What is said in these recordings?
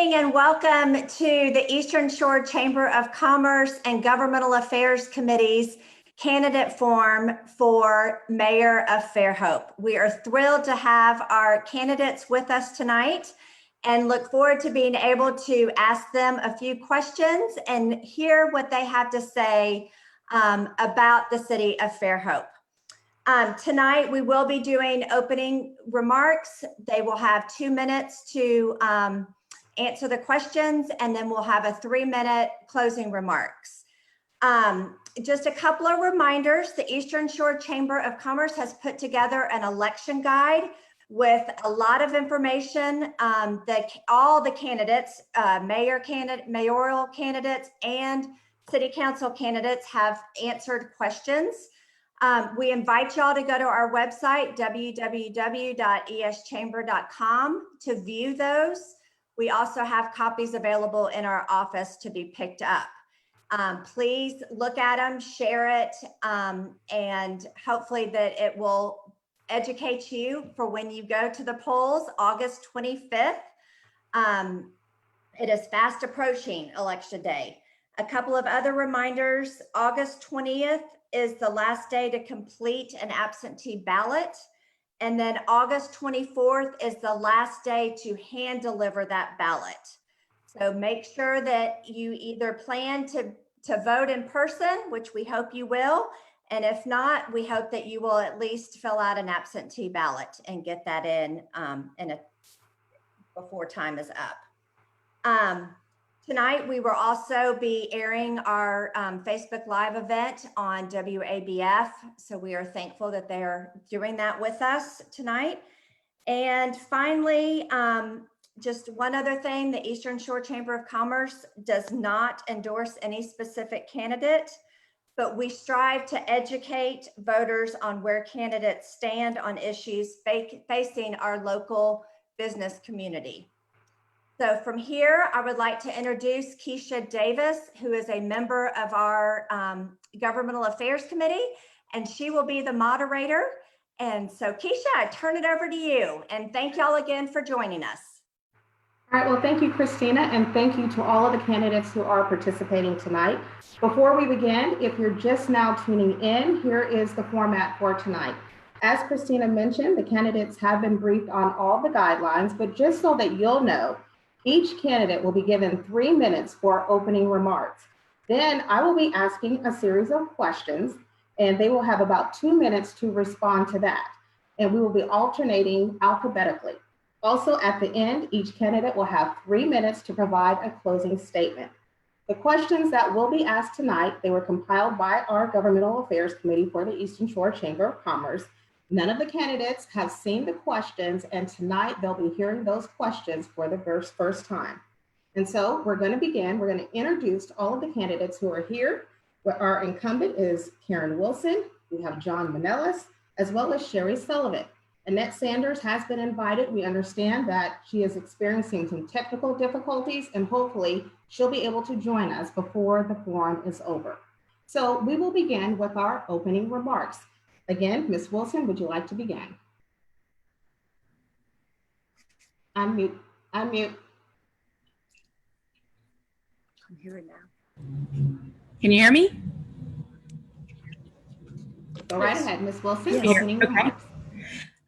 evening and welcome to the Eastern Shore Chamber of Commerce and Governmental Affairs Committee's candidate forum for Mayor of Fairhope. We are thrilled to have our candidates with us tonight and look forward to being able to ask them a few questions and hear what they have to say about the city of Fairhope. Tonight, we will be doing opening remarks. They will have 2 minutes to answer the questions, and then we'll have a 3-minute closing remarks. Just a couple of reminders. The Eastern Shore Chamber of Commerce has put together an election guide with a lot of information that all the candidates, mayoral candidates and city council candidates have answered questions. We invite y'all to go to our website, www.eschamber.com, to view those. We also have copies available in our office to be picked up. Please look at them, share it, and hopefully that it will educate you for when you go to the polls, August 25th. It is fast approaching Election Day. A couple of other reminders: August 20th is the last day to complete an absentee ballot. And then August 24th is the last day to hand deliver that ballot. So make sure that you either plan to vote in person, which we hope you will. And if not, we hope that you will at least fill out an absentee ballot and get that in before time is up. Tonight, we will also be airing our Facebook Live event on WABF. So we are thankful that they're doing that with us tonight. And finally, just one other thing, the Eastern Shore Chamber of Commerce does not endorse any specific candidate, but we strive to educate voters on where candidates stand on issues facing our local business community. So from here, I would like to introduce Keisha Davis, who is a member of our Governmental Affairs Committee, and she will be the moderator. And so Keisha, I turn it over to you. And thank y'all again for joining us. All right, well, thank you, Christina, and thank you to all of the candidates who are participating tonight. Before we begin, if you're just now tuning in, here is the format for tonight. As Christina mentioned, the candidates have been briefed on all the guidelines, but just so that you'll know, each candidate will be given 3 minutes for opening remarks. Then I will be asking a series of questions, and they will have about 2 minutes to respond to that. And we will be alternating alphabetically. Also, at the end, each candidate will have 3 minutes to provide a closing statement. The questions that will be asked tonight, they were compiled by our Governmental Affairs Committee for the Eastern Shore Chamber of Commerce. None of the candidates have seen the questions, and tonight they'll be hearing those questions for the first time. And so we're going to begin. We're going to introduce all of the candidates who are here. Our incumbent is Karen Wilson. We have John Manellis, as well as Sherry Sullivan. Annette Sanders has been invited. We understand that she is experiencing some technical difficulties, and hopefully she'll be able to join us before the forum is over. So we will begin with our opening remarks. Again, Ms. Wilson, would you like to begin? Unmute. I'm hearing now. Can you hear me? Go right ahead, Ms. Wilson. Yes. Opening remarks.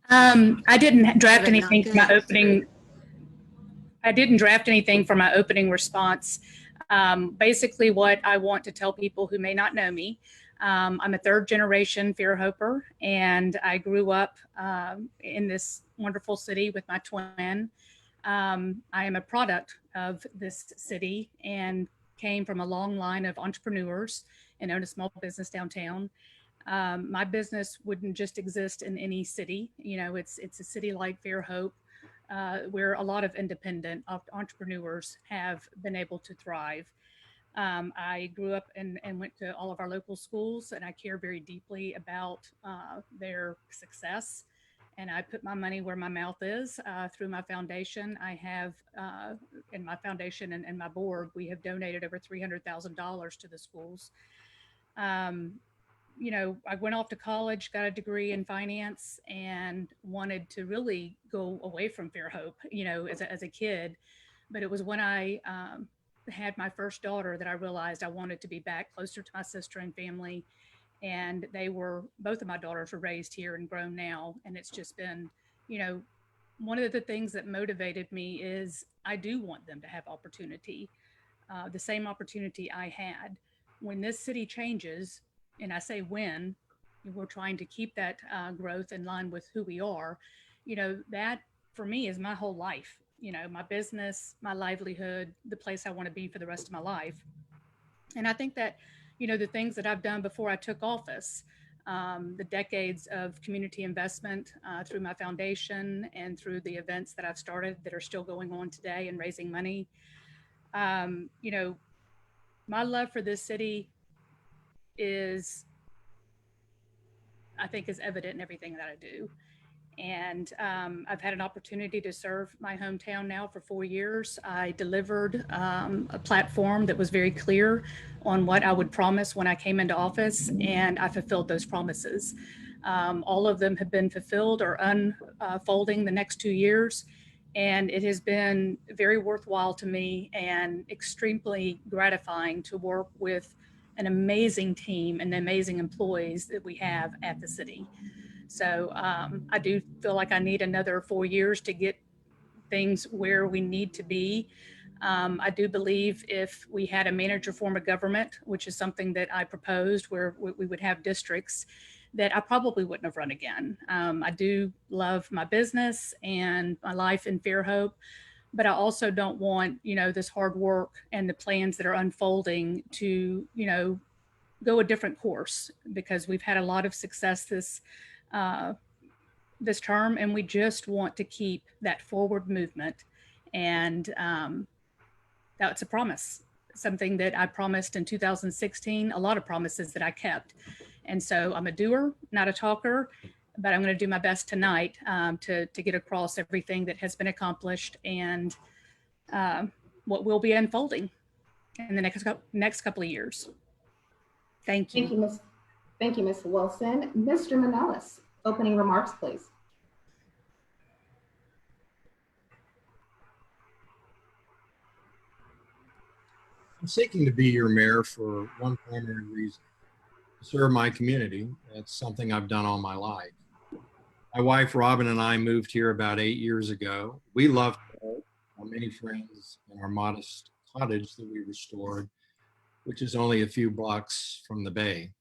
I didn't draft anything for my opening. I didn't draft anything for my opening response. Basically, what I want to tell people who may not know me, I'm a third-generation Fairhoper, and I grew up in this wonderful city with my twin. I am a product of this city and came from a long line of entrepreneurs and own a small business downtown. My business wouldn't just exist in any city. You know, it's a city like Fairhope where a lot of independent entrepreneurs have been able to thrive. I grew up and went to all of our local schools, and I care very deeply about their success. And I put my money where my mouth is through my foundation. I have, in my foundation and my board, we have donated over $300,000 to the schools. You know, I went off to college, got a degree in finance, and wanted to really go away from Fairhope, you know, as a kid. but it was when I had my first daughter that I realized I wanted to be back closer to my sister and family. And both of my daughters were raised here and grown now. And it's just been, one of the things that motivated me is I do want them to have opportunity, the same opportunity I had. When this city changes, and I say when, we're trying to keep that growth in line with who we are, that for me is my whole life, my business, my livelihood, the place I want to be for the rest of my life. And I think that, the things that I've done before I took office, the decades of community investment through my foundation and through the events that I've started that are still going on today and raising money, my love for this city is, I think, is evident in everything that I do. And I've had an opportunity to serve my hometown now for 4 years. I delivered a platform that was very clear on what I would promise when I came into office, and I fulfilled those promises. All of them have been fulfilled or unfolding the next 2 years. And it has been very worthwhile to me and extremely gratifying to work with an amazing team and amazing employees that we have at the city. So I do feel like I need another 4 years to get things where we need to be. I do believe if we had a manager form of government, which is something that I proposed, where we would have districts, that I probably wouldn't have run again. I do love my business and my life in Fairhope, but I also don't want, this hard work and the plans that are unfolding to, go a different course, because we've had a lot of success this term, and we just want to keep that forward movement. And that's a promise, something that I promised in 2016, a lot of promises that I kept. And so I'm a doer, not a talker, but I'm going to do my best tonight to get across everything that has been accomplished and what will be unfolding in the next couple of years. Thank you. Thank you, Ms. Wilson. Mr. Manelis, opening remarks, please. I'm seeking to be your mayor for one primary reason: to serve my community. That's something I've done all my life. My wife, Robin, and I moved here about 8 years ago. We love our many friends and our modest cottage that we restored, which is only a few blocks from the bay.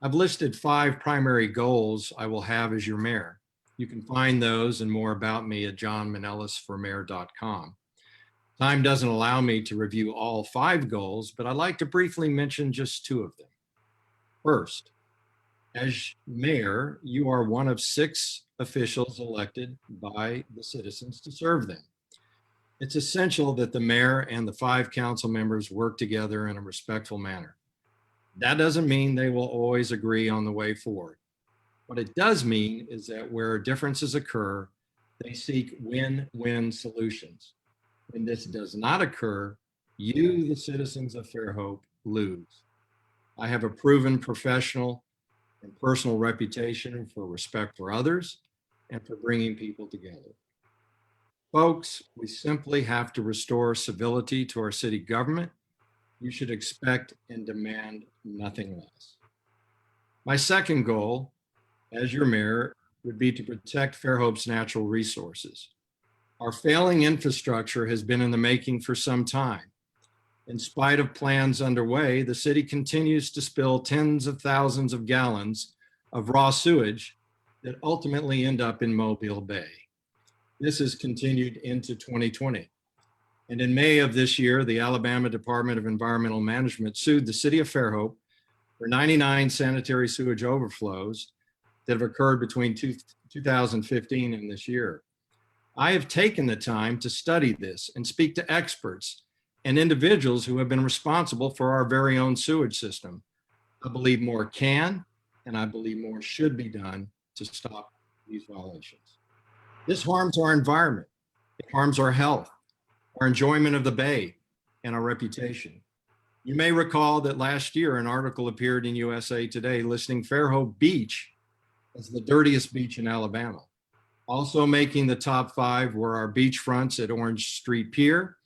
I've listed 5 primary goals I will have as your mayor. You can find those and more about me at johnmanelisformayor.com. Time doesn't allow me to review all 5 goals, but I'd like to briefly mention just 2 of them. First, as mayor, you are one of 6 officials elected by the citizens to serve them. It's essential that the mayor and the 5 council members work together in a respectful manner. That doesn't mean they will always agree on the way forward. What it does mean is that where differences occur, they seek win-win solutions. When this does not occur, you, the citizens of Fairhope, lose. I have a proven professional and personal reputation for respect for others and for bringing people together. Folks, we simply have to restore civility to our city government. You should expect and demand nothing less. My second goal as your mayor would be to protect Fairhope's natural resources. Our failing infrastructure has been in the making for some time. In spite of plans underway, the city continues to spill tens of thousands of gallons of raw sewage that ultimately end up in Mobile Bay. This has continued into 2020. And in May of this year, the Alabama Department of Environmental Management sued the city of Fairhope for 99 sanitary sewage overflows that have occurred between 2015 and this year. I have taken the time to study this and speak to experts and individuals who have been responsible for our very own sewage system. I believe more can, and I believe more should be done to stop these violations. This harms our environment. It harms our health, our enjoyment of the bay, and our reputation. You may recall that last year an article appeared in USA Today listing Fairhope Beach as the dirtiest beach in Alabama. Also making the top 5 were our beach fronts at Orange Street Pier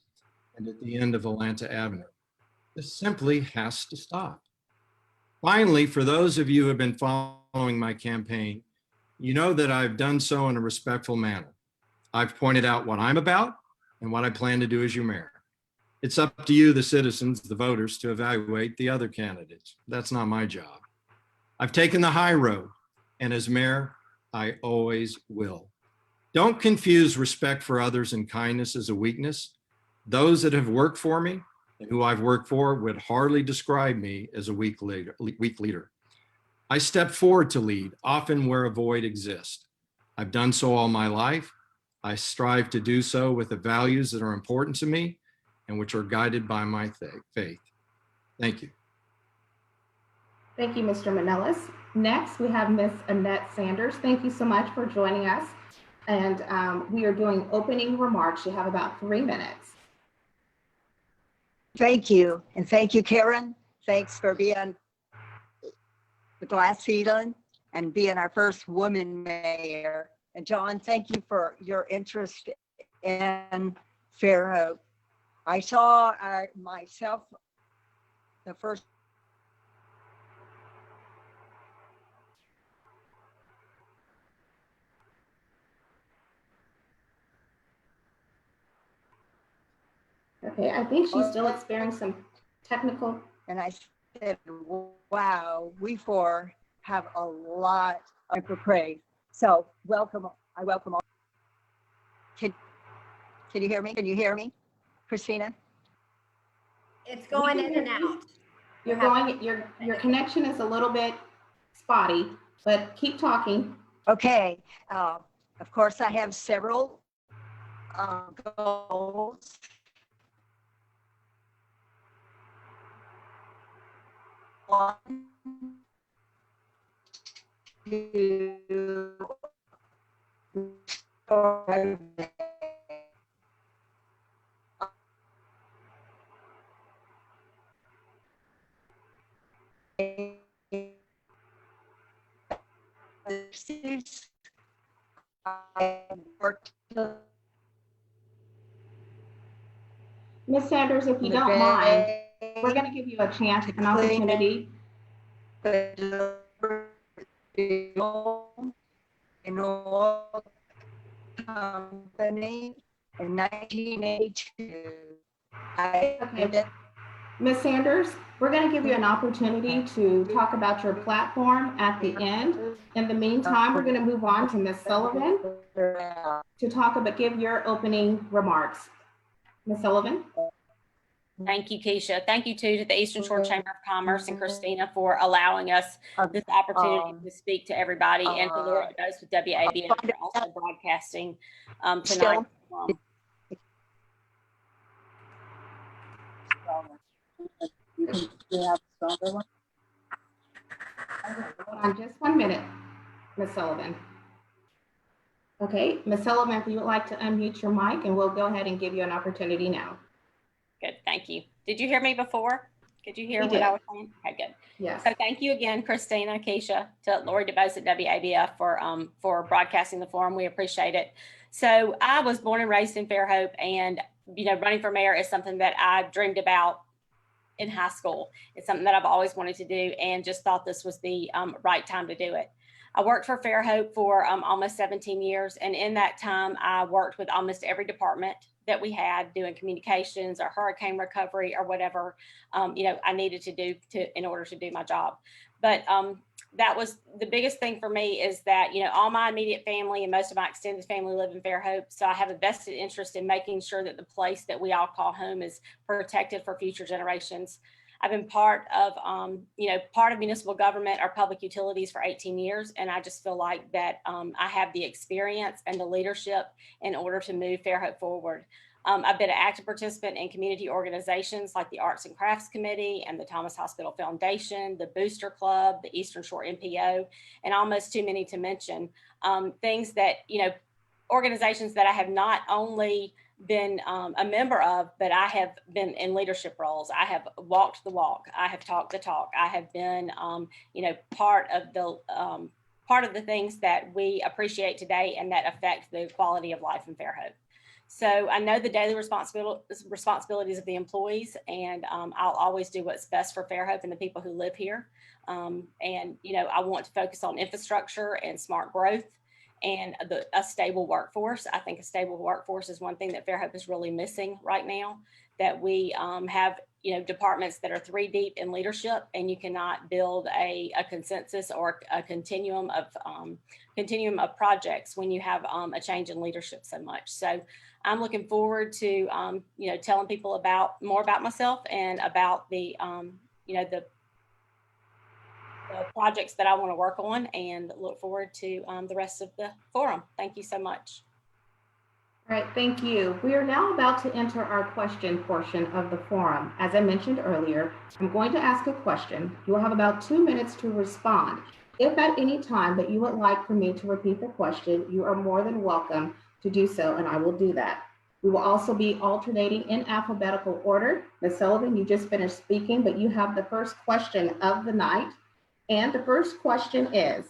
and at the end of Atlanta Avenue. This simply has to stop. Finally, for those of you who have been following my campaign, you know that I've done so in a respectful manner. I've pointed out what I'm about and what I plan to do as your mayor. It's up to you, the citizens, the voters, to evaluate the other candidates. That's not my job. I've taken the high road, and as mayor, I always will. Don't confuse respect for others and kindness as a weakness. Those that have worked for me and who I've worked for would hardly describe me as a weak leader. I step forward to lead, often where a void exists. I've done so all my life. I strive to do so with the values that are important to me and which are guided by my faith. Thank you. Thank you, Mr. Manellis. Next, we have Miss Annette Sanders. Thank you so much for joining us. And we are doing opening remarks. You have about 3 minutes. Thank you. And thank you, Karen. Thanks for being the glass ceiling and being our first woman mayor. And John, thank you for your interest in Fairhope. I saw myself the first Okay, I think she's still experiencing some technical. and I said, wow, we four have a lot for praise. So welcome. I welcome all. Can you hear me? Can you hear me, Christina? It's going in and out. Your connection is a little bit spotty, but keep talking. Okay. Of course, I have several goals. One, to Ms. Sanders, if you don't mind, we're going to give you a chance, an opportunity. An oil company in 1982. Okay. Ms. Sanders, we're going to give you an opportunity to talk about your platform at the end. In the meantime, we're going to move on to Ms. Sullivan to talk about, give your opening remarks. Ms. Sullivan. Thank you, Keisha. Thank you too to the Eastern Shore Chamber of Commerce and Christina for allowing us this opportunity to speak to everybody, and to Laura Dose with WABF for also broadcasting tonight. Hold on just 1 minute, Ms. Sullivan. Okay, Ms. Sullivan, if you would like to unmute your mic, and we'll go ahead and give you an opportunity now. Good, thank you. Did you hear me before? Could you hear what I was saying? Okay, good. Yes. So thank you again, Christina, Keisha, to Lori DeBose at WABF for broadcasting the forum. We appreciate it. So I was born and raised in Fairhope, and running for mayor is something that I dreamed about in high school. It's something that I've always wanted to do, and just thought this was the right time to do it. I worked for Fairhope for almost 17 years, and in that time, I worked with almost every department that we had, doing communications or hurricane recovery or whatever I needed to do in order to do my job. But that was the biggest thing for me, is that all my immediate family and most of my extended family live in Fairhope, so I have a vested interest in making sure that the place that we all call home is protected for future generations. I've been part of municipal government or public utilities for 18 years. And I just feel like that I have the experience and the leadership in order to move Fairhope forward. I've been an active participant in community organizations like the Arts and Crafts Committee and the Thomas Hospital Foundation, the Booster Club, the Eastern Shore NPO, and almost too many to mention. Things that, organizations that I have not only been a member of, but I have been in leadership roles. I have walked the walk. I have talked the talk. I have been, part of the things that we appreciate today and that affect the quality of life in Fairhope. So I know the daily responsibilities of the employees, and I'll always do what's best for Fairhope and the people who live here. And, you know, I want to focus on infrastructure and smart growth and a stable workforce. I think a stable workforce is one thing that Fairhope is really missing right now, that we have, you know, departments that are 3 deep in leadership, and you cannot build a consensus or a continuum of projects when you have a change in leadership so much. So I'm looking forward to, you know, telling people more about myself and about the, you know, the projects that I want to work on, and look forward to the rest of the forum. Thank you so much. All right, thank you. We are now about to enter our question portion of the forum. As I mentioned earlier, I'm going to ask a question. You will have about 2 minutes to respond. If at any time that you would like for me to repeat the question, you are more than welcome to do so, and I will do that. We will also be alternating in alphabetical order. Ms. Sullivan, you just finished speaking, but you have the first question of the night. And the first question is,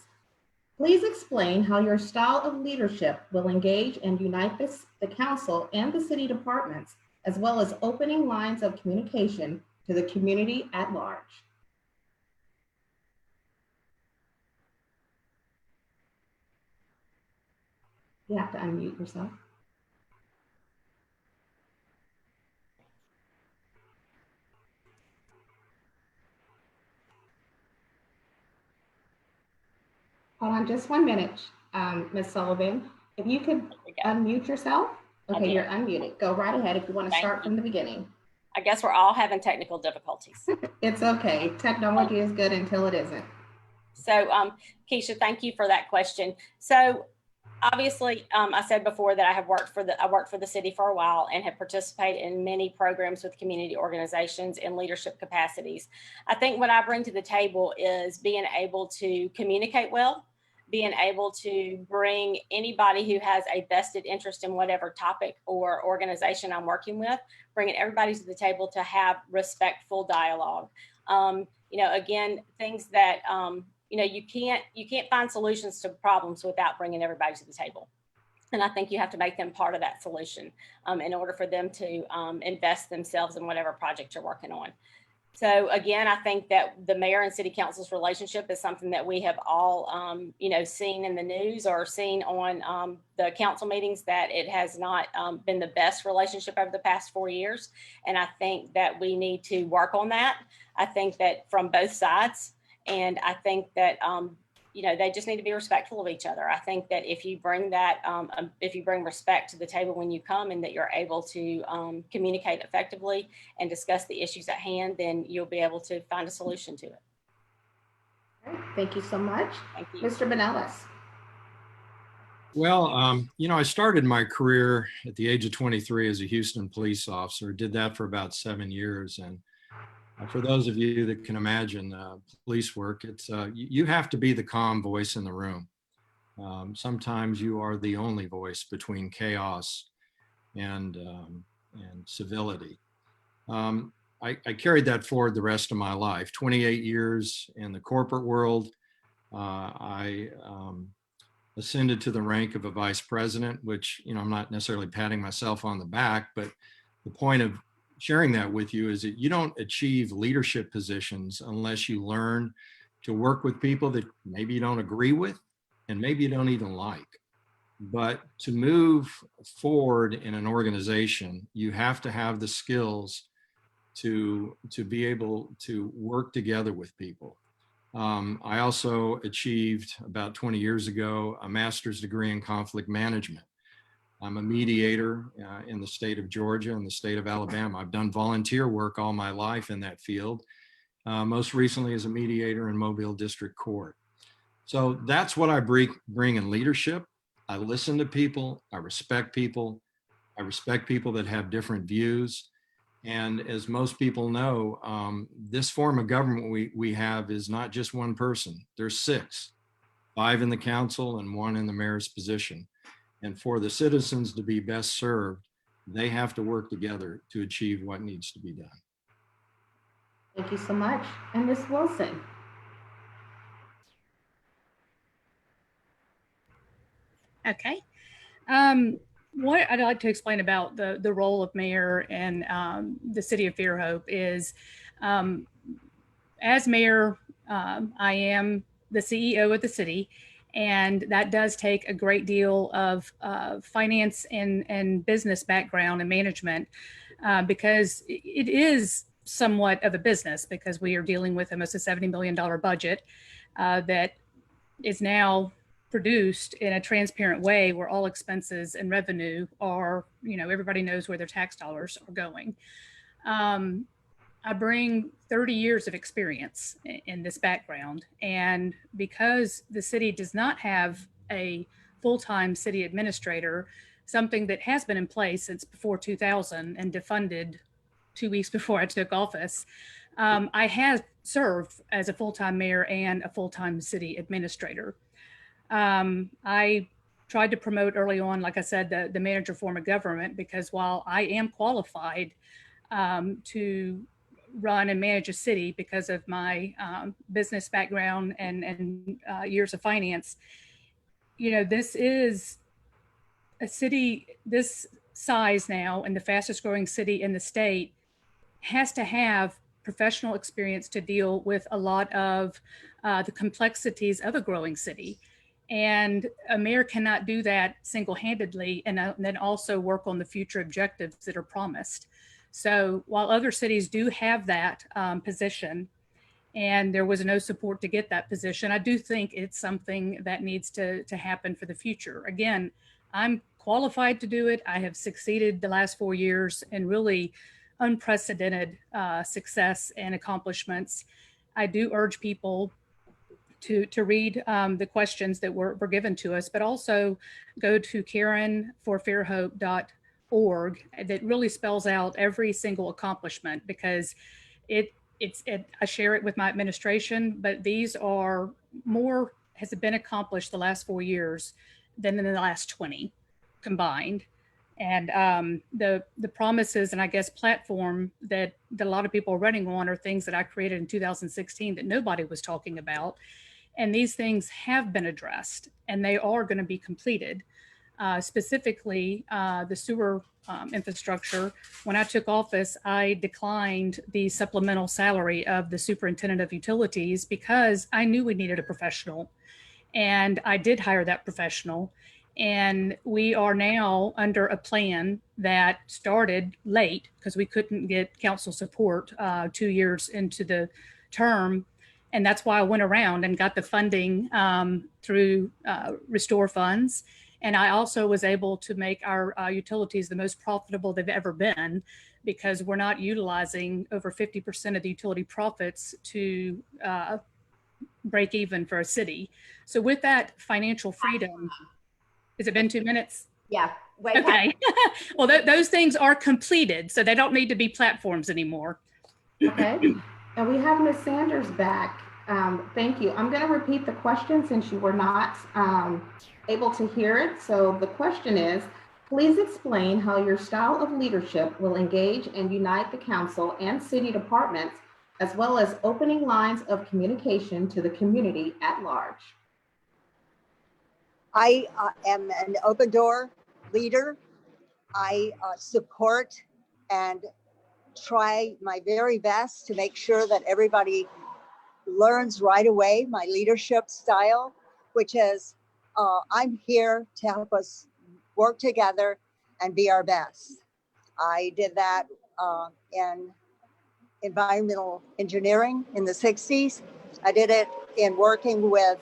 please explain how your style of leadership will engage and unite the council and the city departments, as well as opening lines of communication to the community at large. You have to unmute yourself. Hold on just 1 minute, Ms. Sullivan. If you could unmute yourself. Okay, you're unmuted. Go right ahead if you want to start from the beginning. I guess we're all having technical difficulties. It's okay. Technology is good until it isn't. So, Keisha, thank you for that question. So, obviously, I said before that I worked for the city for a while and have participated in many programs with community organizations in leadership capacities. I think what I bring to the table is being able to communicate well, being able to bring anybody who has a vested interest in whatever topic or organization I'm working with, bringing everybody to the table to have respectful dialogue. You know, again, things that, you know, you can't find solutions to problems without bringing everybody to the table. And I think you have to make them part of that solution in order for them to invest themselves in whatever project you're working on. So again, I think that the mayor and city council's relationship is something that we have all, you know, seen in the news or seen on the council meetings, that it has not been the best relationship over the past 4 years. And I think that we need to work on that. I think that from both sides. And I think that, you know, they just need to be respectful of each other. I think that if you bring that, if you bring respect to the table when you come, and that you're able to communicate effectively and discuss the issues at hand, then you'll be able to find a solution to it. All right, thank you so much. Thank you. Mr. Benelis. Well, you know, I started my career at the age of 23 as a Houston police officer, did that for about 7 years. And for those of you that can imagine police work, it's you have to be the calm voice in the room. Sometimes you are the only voice between chaos and civility. I carried that forward the rest of my life. 28 years in the corporate world. I ascended to the rank of a vice president, which, you know, I'm not necessarily patting myself on the back, but the point of sharing that with you is that you don't achieve leadership positions unless you learn to work with people that maybe you don't agree with and maybe you don't even like. But to move forward in an organization, you have to have the skills to be able to work together with people. I also achieved about 20 years ago a master's degree in conflict management. I'm a mediator in the state of Georgia and the state of Alabama. I've done volunteer work all my life in that field, most recently as a mediator in Mobile District Court. So that's what I bring in leadership. I listen to people. I respect people. I respect people that have different views. And as most people know, this form of government we have is not just one person. There's 6, 5 in the council and 1 in the mayor's position. And for the citizens to be best served, they have to work together to achieve what needs to be done. Thank you so much. And Ms. Wilson. Okay. what I'd like to explain about the role of mayor and the city of Fairhope is, as mayor, I am the CEO of the city, and that does take a great deal of finance and business background and management, because it is somewhat of a business, because we are dealing with almost a $70 million budget that is now produced in a transparent way where all expenses and revenue are, everybody knows where their tax dollars are going. I bring 30 years of experience in this background. And because the city does not have a full-time city administrator, something that has been in place since before 2000 and defunded 2 weeks before I took office, I have served as a full-time mayor and a full-time city administrator. I tried to promote early on, like I said, the manager form of government, because while I am qualified to run and manage a city because of my business background and years of finance, this is a city this size now, and the fastest growing city in the state has to have professional experience to deal with a lot of the complexities of a growing city. And a mayor cannot do that single-handedly and then also work on the future objectives that are promised. So while other cities do have that position, and there was no support to get that position, I do think it's something that needs to happen for the future. Again, I'm qualified to do it. I have succeeded the last 4 years in really unprecedented success and accomplishments. I do urge people to read the questions that were given to us, but also go to karenforfairhope.org that really spells out every single accomplishment, because I share it with my administration, but these are more has been accomplished the last 4 years than in the last 20 combined. And the promises and I guess platform that a lot of people are running on are things that I created in 2016 that nobody was talking about. And these things have been addressed and they are going to be completed. Specifically, the sewer infrastructure. When I took office, I declined the supplemental salary of the superintendent of utilities because I knew we needed a professional. And I did hire that professional. And we are now under a plan that started late because we couldn't get council support 2 years into the term. And that's why I went around and got the funding through Restore funds. And I also was able to make our utilities the most profitable they've ever been, because we're not utilizing over 50% of the utility profits to break even for a city. So with that financial freedom, has it been 2 minutes? Yeah. Wait, okay. Well, those things are completed, so they don't need to be platforms anymore. Okay. And we have Ms. Sanders back. Thank you. I'm going to repeat the question since you were not able to hear it. So the question is, please explain how your style of leadership will engage and unite the council and city departments, as well as opening lines of communication to the community at large. I am an open door leader. I support and try my very best to make sure that everybody learns right away my leadership style, which is I'm here to help us work together and be our best. I did that in environmental engineering in the 60s. I did it in working with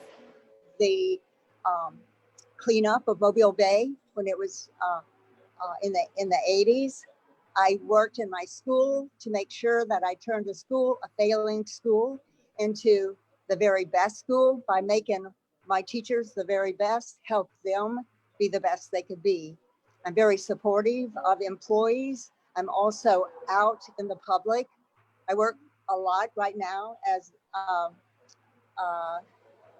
the cleanup of Mobile Bay when it was in the 80s. I worked in my school to make sure that I turned a failing school, into the very best school by making my teachers the very best, help them be the best they could be. I'm very supportive of employees. I'm also out in the public. I work a lot right now as a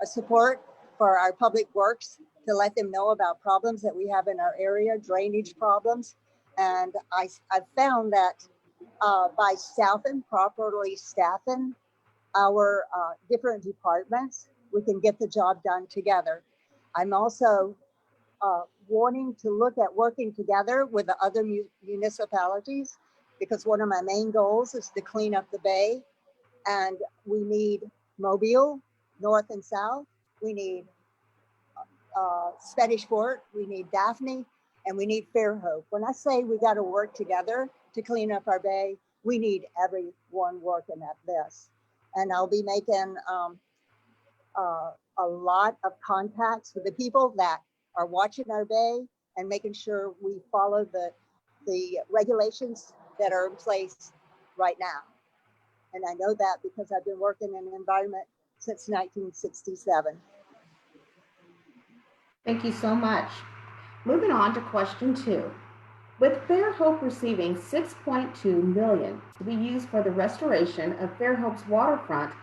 support for our public works to let them know about problems that we have in our area, drainage problems. And I've found that by properly staffing our different departments, we can get the job done together. I'm also wanting to look at working together with the other municipalities, because one of my main goals is to clean up the bay. And we need Mobile, north and south. We need Spanish Fort, we need Daphne, and we need Fairhope. When I say we got to work together to clean up our bay, we need everyone working at this. And I'll be making a lot of contacts with the people that are watching our bay and making sure we follow the regulations that are in place right now. And I know that because I've been working in the environment since 1967. Thank you so much. Moving on to question 2. With Fairhope receiving $6.2 million to be used for the restoration of Fairhope's waterfront,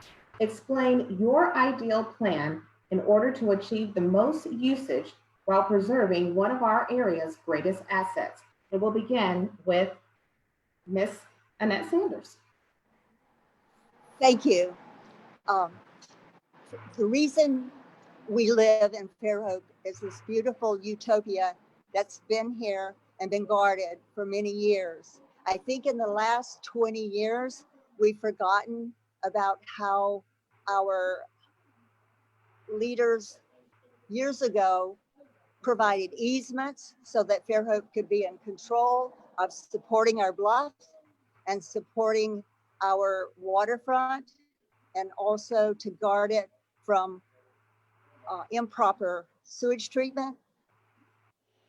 explain your ideal plan in order to achieve the most usage while preserving one of our area's greatest assets. It will begin with Miss Annette Sanders. Thank you. The reason we live in Fairhope is this beautiful utopia that's been here and been guarded for many years. I think in the last 20 years, we've forgotten about how our leaders years ago provided easements so that Fairhope could be in control of supporting our bluffs and supporting our waterfront, and also to guard it from improper sewage treatment,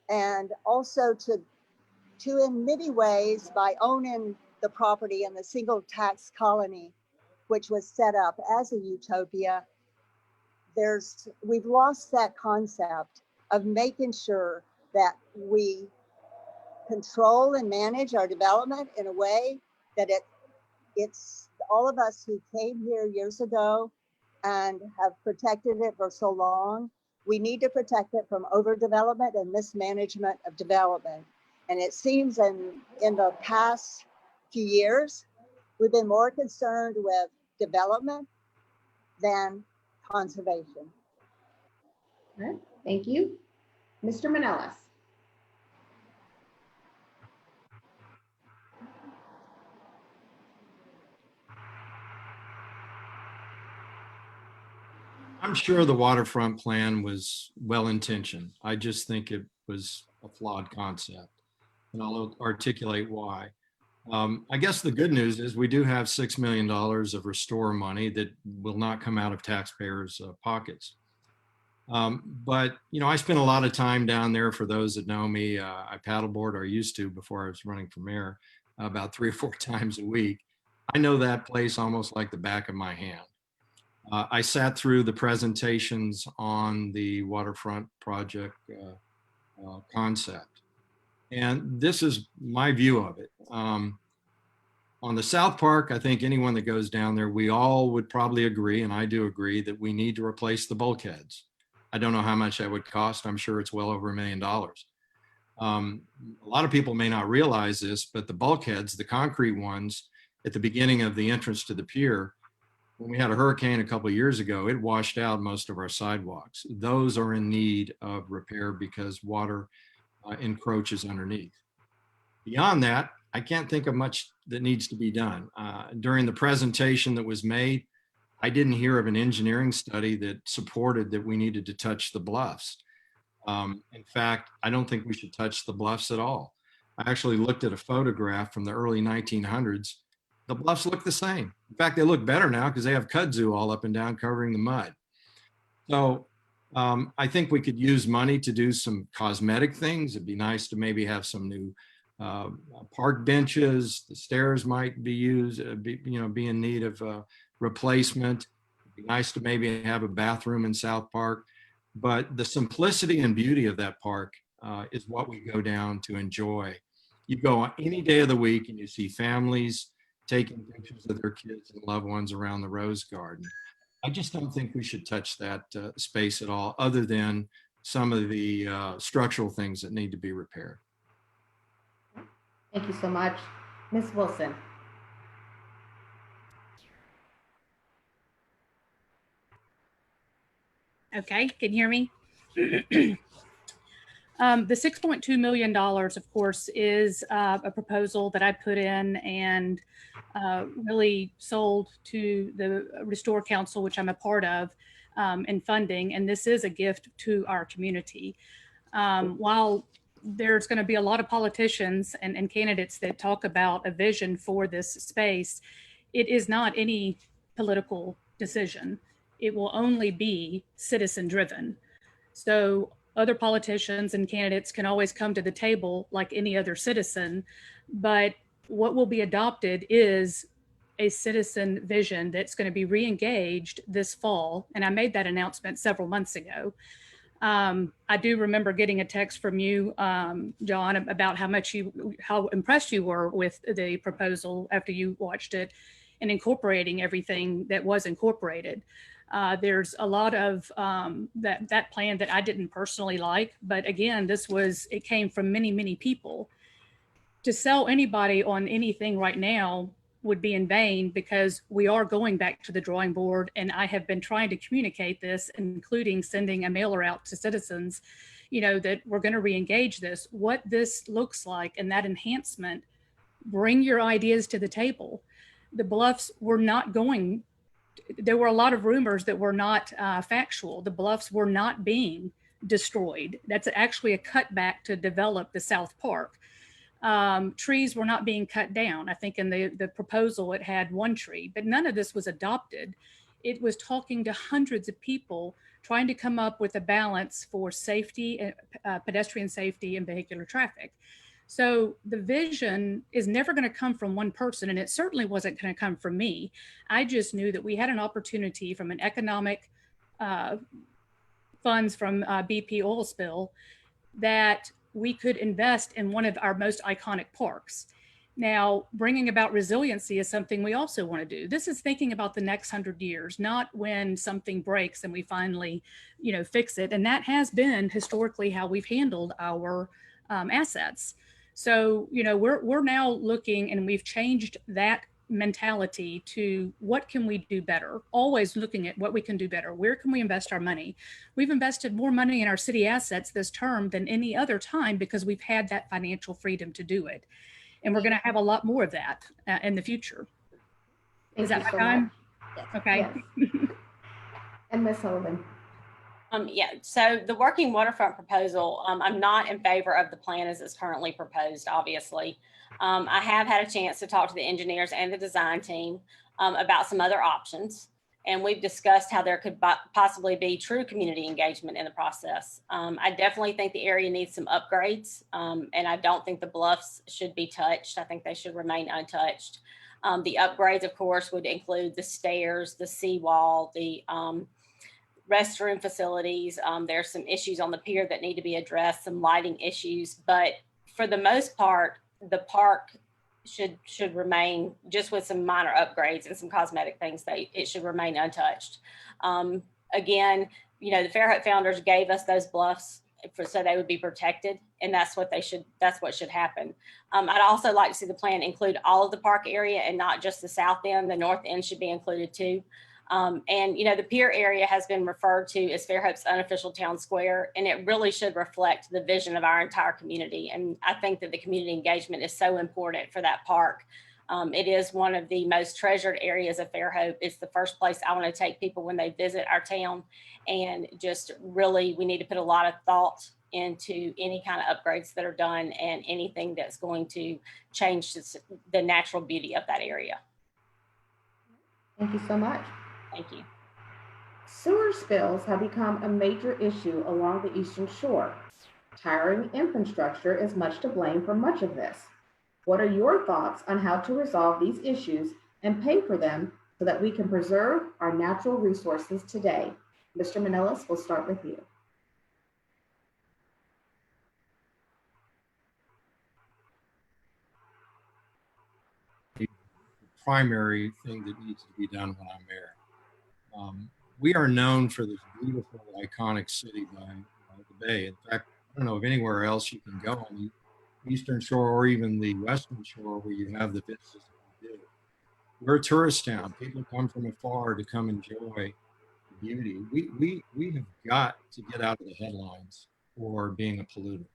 and also to in many ways, by owning the property in the single tax colony, which was set up as a utopia, we've lost that concept of making sure that we control and manage our development in a way that it's all of us who came here years ago and have protected it for so long. We need to protect it from overdevelopment and mismanagement of development. And it seems in the past few years, we've been more concerned with development than conservation. All right, thank you. Mr. Manellis. I'm sure the waterfront plan was well-intentioned. I just think it was a flawed concept, and I'll articulate why. I guess the good news is we do have $6 million of restore money that will not come out of taxpayers' pockets. But, you know, I spent a lot of time down there. For those that know me, I paddleboard, or used to before I was running for mayor, about 3 or 4 times a week. I know that place almost like the back of my hand. I sat through the presentations on the waterfront project concept. And this is my view of it. On the South Park, I think anyone that goes down there, we all would probably agree, and I do agree, that we need to replace the bulkheads. I don't know how much that would cost. I'm sure it's well over $1 million. A lot of people may not realize this, but the bulkheads, the concrete ones at the beginning of the entrance to the pier, when we had a hurricane a couple of years ago, it washed out most of our sidewalks. Those are in need of repair because water encroaches underneath. Beyond that, I can't think of much that needs to be done. During the presentation that was made, I didn't hear of an engineering study that supported that we needed to touch the bluffs. In fact, I don't think we should touch the bluffs at all. I actually looked at a photograph from the early 1900s. The bluffs look the same. In fact, they look better now because they have kudzu all up and down covering the mud. So I think we could use money to do some cosmetic things. It'd be nice to maybe have some new park benches. The stairs might be used, be in need of replacement. It'd be nice to maybe have a bathroom in South Park. But the simplicity and beauty of that park is what we go down to enjoy. You go on any day of the week and you see families taking pictures of their kids and loved ones around the rose garden. I just don't think we should touch that space at all, other than some of the structural things that need to be repaired. Thank you so much. Ms. Wilson. Okay, can you hear me? The $6.2 million, of course, is a proposal that I put in and really sold to the Restore Council, which I'm a part of, in funding. And this is a gift to our community. While there's going to be a lot of politicians and candidates that talk about a vision for this space, it is not any political decision. It will only be citizen driven. So other politicians and candidates can always come to the table like any other citizen, but what will be adopted is a citizen vision that's going to be re-engaged this fall. And I made that announcement several months ago. I do remember getting a text from you, John, about how impressed you were with the proposal after you watched it and incorporating everything that was incorporated. There's a lot of that plan that I didn't personally like, but again, it came from many, many people. To sell anybody on anything right now would be in vain because we are going back to the drawing board, and I have been trying to communicate this, including sending a mailer out to citizens, that we're going to re-engage this, what this looks like, and that enhancement. Bring your ideas to the table. The Bluffs were not going. There were a lot of rumors that were not factual. The Bluffs were not being destroyed. That's actually a cutback to develop the South Park. Trees were not being cut down. I think in the proposal, it had one tree, but none of this was adopted. It was talking to hundreds of people, trying to come up with a balance for safety, pedestrian safety and vehicular traffic. So the vision is never going to come from one person, and it certainly wasn't going to come from me. I just knew that we had an opportunity from an economic funds from BP oil spill that we could invest in one of our most iconic parks. Now, bringing about resiliency is something we also want to do. This is thinking about the next 100 years, not when something breaks and we finally, fix it. And that has been historically how we've handled our assets. So, we're now looking, and we've changed that mentality to what can we do better, always looking at what we can do better. Where can we invest our money? We've invested more money in our city assets this term than any other time because we've had that financial freedom to do it. And we're going to have a lot more of that in the future. Is that my time? Okay. Yes. And Ms. Sullivan. Yeah, so the working waterfront proposal, I'm not in favor of the plan as it's currently proposed, obviously. I have had a chance to talk to the engineers and the design team about some other options. And we've discussed how there could possibly be true community engagement in the process. I definitely think the area needs some upgrades. And I don't think the bluffs should be touched. I think they should remain untouched. The upgrades, of course, would include the stairs, the seawall, the restroom facilities. There's some issues on the pier that need to be addressed, some lighting issues, but for the most part, the park should remain just with some minor upgrades and some cosmetic things. It should remain untouched. Again, the Fairhope founders gave us those bluffs so they would be protected, and that's what should happen. I'd also like to see the plan include all of the park area and not just the south end. The north end should be included too. And the pier area has been referred to as Fairhope's unofficial town square, and it really should reflect the vision of our entire community. And I think that the community engagement is so important for that park. It is one of the most treasured areas of Fairhope. It's the first place I want to take people when they visit our town, and just really, we need to put a lot of thought into any kind of upgrades that are done and anything that's going to change the natural beauty of that area. Thank you so much. Thank you. Sewer spills have become a major issue along the Eastern Shore. Tiring infrastructure is much to blame for much of this. What are your thoughts on how to resolve these issues and pay for them so that we can preserve our natural resources today? Mr. Manelis, we'll start with you. The primary thing that needs to be done when I'm mayor. We are known for this beautiful, iconic city by the bay. In fact, I don't know of anywhere else you can go on the Eastern Shore or even the Western Shore where you have the vistas that we do. We're a tourist town. People come from afar to come enjoy the beauty. We have got to get out of the headlines or being a polluter.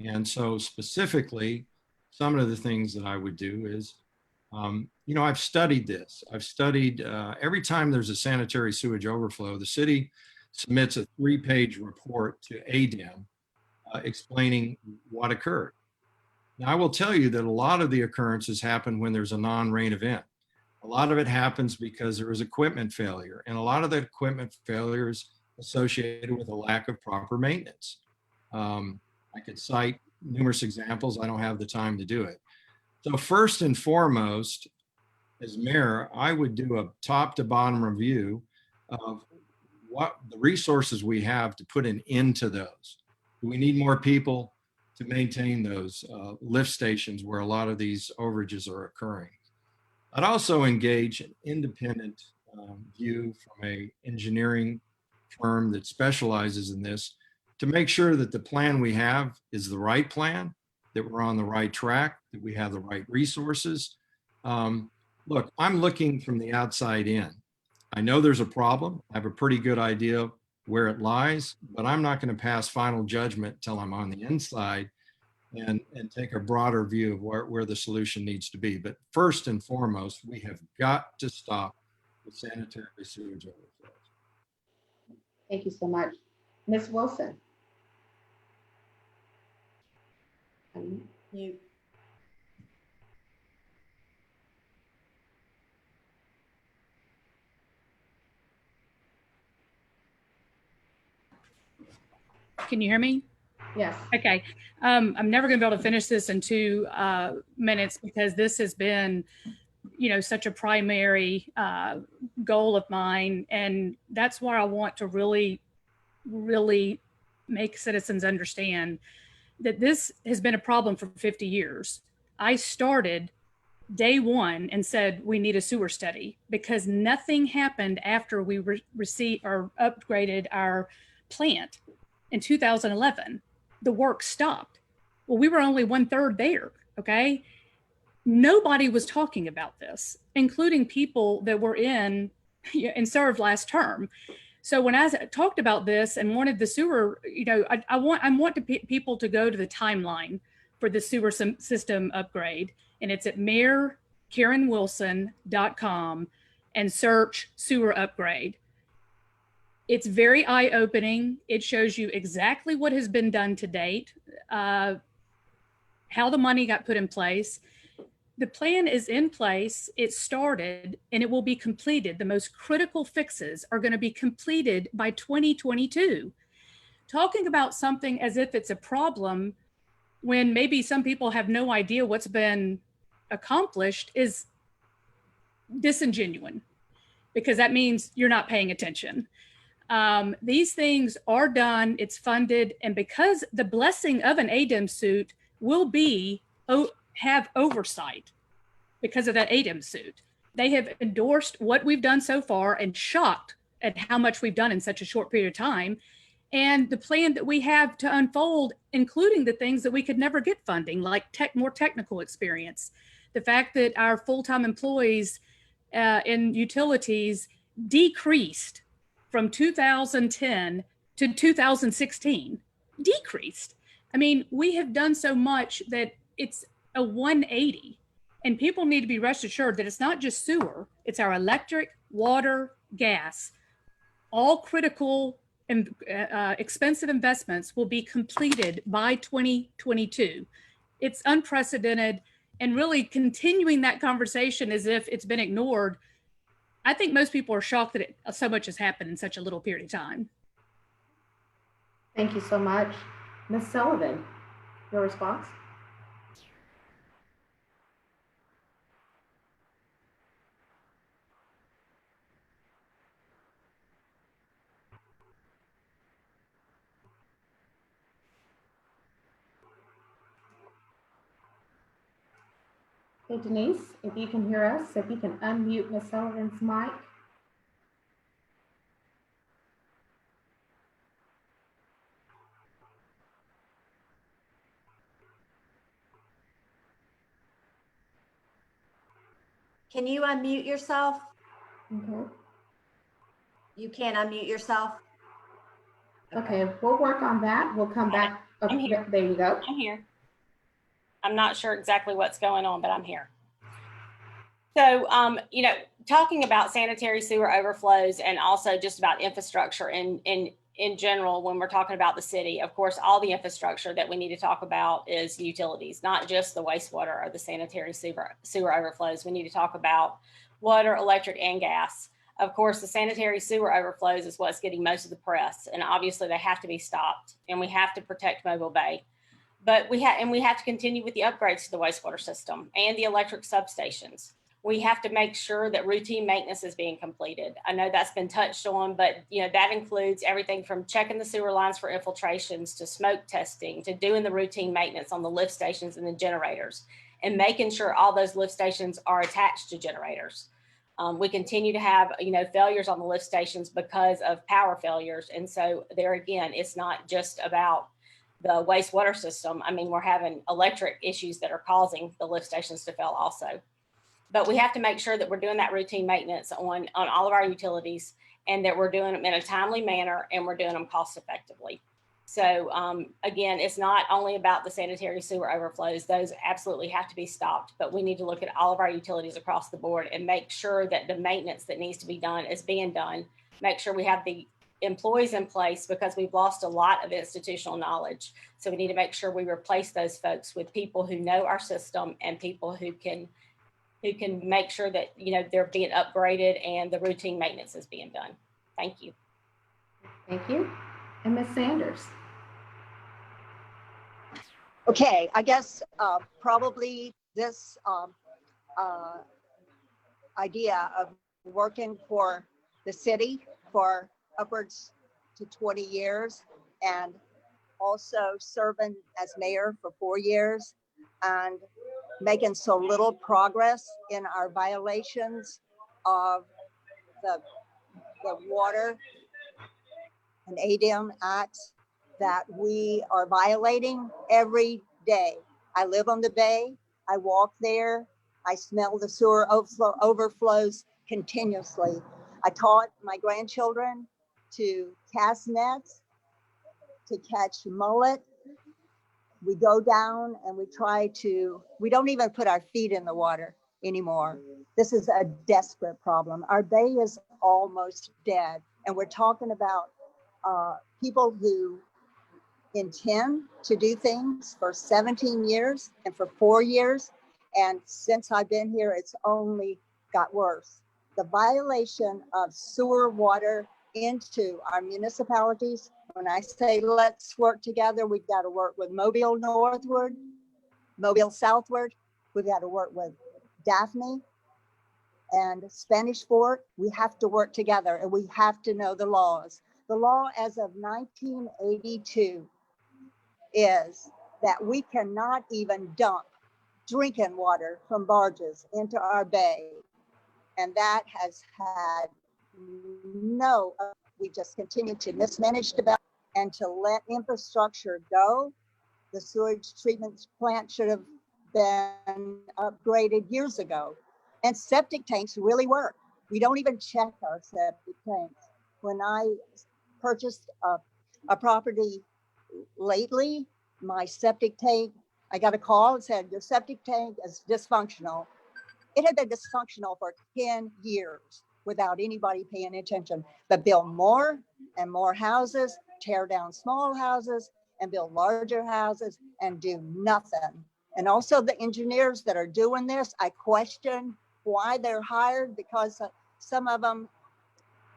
And so specifically, some of the things that I would do is, you know, I've studied this. I've studied every time there's a sanitary sewage overflow, the city submits a 3-page report to ADEM explaining what occurred. Now, I will tell you that a lot of the occurrences happen when there's a non-rain event. A lot of it happens because there was equipment failure, and a lot of the equipment failure is associated with a lack of proper maintenance. I could cite numerous examples. I don't have the time to do it. So first and foremost, as mayor, I would do a top to bottom review of what the resources we have to put an end to those. Do we need more people to maintain those lift stations where a lot of these overages are occurring? I'd also engage an independent view from a engineering firm that specializes in this to make sure that the plan we have is the right plan, that we're on the right track, that we have the right resources. Look, I'm looking from the outside in. I know there's a problem. I have a pretty good idea where it lies, but I'm not going to pass final judgment till I'm on the inside and take a broader view of where the solution needs to be. But first and foremost, we have got to stop the sanitary sewage overflows. Thank you so much. Ms. Wilson. You. Can you hear me? Yes. Okay. I'm never going to be able to finish this in 2 minutes because this has been, you know, such a primary goal of mine. And that's why I want to really, really make citizens understand that this has been a problem for 50 years. I started day one and said we need a sewer study because nothing happened after we received or upgraded our plant in 2011. The work stopped. Well, we were only 1/3 there. Okay. Nobody was talking about this, including people that were in and served last term. So when I talked about this and wanted the sewer, you know, I want people to go to the timeline for the sewer system upgrade, and it's at mayorkarenwilson.com and search sewer upgrade. It's very eye-opening. It shows you exactly what has been done to date, how the money got put in place. The plan is in place, it started, and it will be completed. The most critical fixes are going to be completed by 2022. Talking about something as if it's a problem when maybe some people have no idea what's been accomplished is disingenuous, because that means you're not paying attention. These things are done, it's funded, and because the blessing of an ADEM suit will be have oversight because of that ADEM suit. They have endorsed what we've done so far and shocked at how much we've done in such a short period of time. And the plan that we have to unfold, including the things that we could never get funding, like more technical experience. The fact that our full-time employees in utilities decreased from 2010 to 2016, decreased. I mean, we have done so much that it's a 180, and people need to be rest assured that it's not just sewer, it's our electric, water, gas. All critical and expensive investments will be completed by 2022. It's unprecedented, and really continuing that conversation as if it's been ignored. I think most people are shocked that so much has happened in such a little period of time. Thank you so much. Ms. Sullivan, your response? Hey, Denise, if you can hear us, if you can unmute Ms. Sullivan's mic. Can you unmute yourself? Okay. You can't unmute yourself? Okay, we'll work on that. We'll come back. Oh, I'm here. there you go. I'm here. I'm not sure exactly what's going on, but I'm here. So, talking about sanitary sewer overflows and also just about infrastructure in general, when we're talking about the city, of course, all the infrastructure that we need to talk about is utilities, not just the wastewater or the sanitary sewer overflows. We need to talk about water, electric, and gas. Of course, the sanitary sewer overflows is what's getting most of the press, and obviously they have to be stopped, and we have to protect Mobile Bay. But we have to continue with the upgrades to the wastewater system and the electric substations. We have to make sure that routine maintenance is being completed. I know that's been touched on, but that includes everything from checking the sewer lines for infiltrations to smoke testing to doing the routine maintenance on the lift stations and the generators and making sure all those lift stations are attached to generators. We continue to have failures on the lift stations because of power failures. And so there again, it's not just about the wastewater system. I mean, we're having electric issues that are causing the lift stations to fail also. But we have to make sure that we're doing that routine maintenance on all of our utilities and that we're doing them in a timely manner and we're doing them cost effectively. So again, it's not only about the sanitary sewer overflows. Those absolutely have to be stopped, but we need to look at all of our utilities across the board and make sure that the maintenance that needs to be done is being done. Make sure we have the employees in place because we've lost a lot of institutional knowledge. So we need to make sure we replace those folks with people who know our system and people who can make sure that they're being upgraded and the routine maintenance is being done. Thank you. Thank you. And Ms. Sanders. Okay, I guess probably this idea of working for the city for upwards to 20 years and also serving as mayor for 4 years and making so little progress in our violations of the water and ADM acts that we are violating every day. I live on the bay, I walk there, I smell the sewer overflows continuously. I taught my grandchildren to cast nets, to catch mullet. We go down and we don't even put our feet in the water anymore. This is a desperate problem. Our bay is almost dead. And we're talking about people who intend to do things for 17 years and for 4 years. And since I've been here, it's only got worse. The violation of sewer water into our municipalities. When I say let's work together, we've got to work with Mobile northward, Mobile southward. We've got to work with Daphne and Spanish Fort. We have to work together and we have to know the laws. The law as of 1982 is that we cannot even dump drinking water from barges into our bay. And that has had we just continue to mismanage development and to let infrastructure go. The sewage treatment plant should have been upgraded years ago. And septic tanks really work. We don't even check our septic tanks. When I purchased a property lately, my septic tank, I got a call and said, your septic tank is dysfunctional. It had been dysfunctional for 10 years without anybody paying attention, but build more and more houses, tear down small houses and build larger houses and do nothing. And also the engineers that are doing this, I question why they're hired because some of them,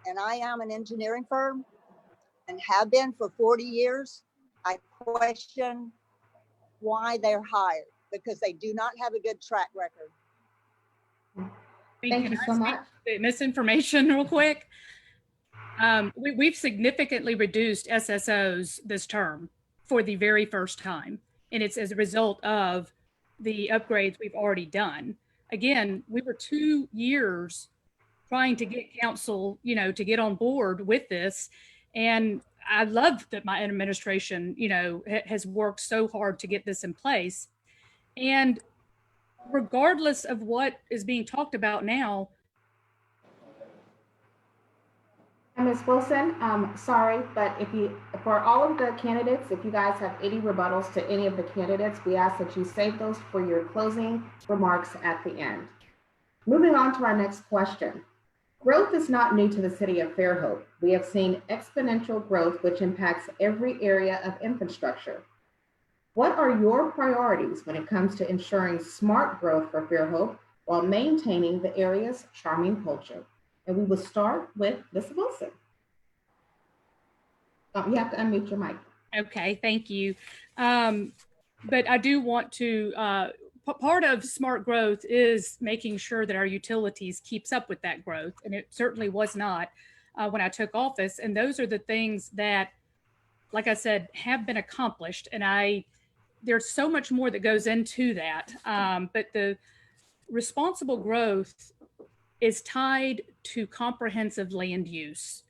and I am an engineering firm and have been for 40 years, I question why they're hired because they do not have a good track record. Thank you so much. Misinformation real quick. We've significantly reduced SSOs this term for the very first time. And it's as a result of the upgrades we've already done. Again, we were 2 years trying to get council, to get on board with this. And I love that my administration, has worked so hard to get this in place. And regardless of what is being talked about now, And Ms. Wilson, sorry, but for all of the candidates, if you guys have any rebuttals to any of the candidates, we ask that you save those for your closing remarks at the end. Moving on to our next question. Growth is not new to the city of Fairhope. We have seen exponential growth, which impacts every area of infrastructure. What are your priorities when it comes to ensuring smart growth for Fairhope while maintaining the area's charming culture? And we will start with Ms. Wilson. You have to unmute your mic. Okay, thank you. But I do want to, part of smart growth is making sure that our utilities keeps up with that growth. And it certainly was not when I took office. And those are the things that, like I said, have been accomplished. And there's so much more that goes into that. But the responsible growth is tied to comprehensive land use.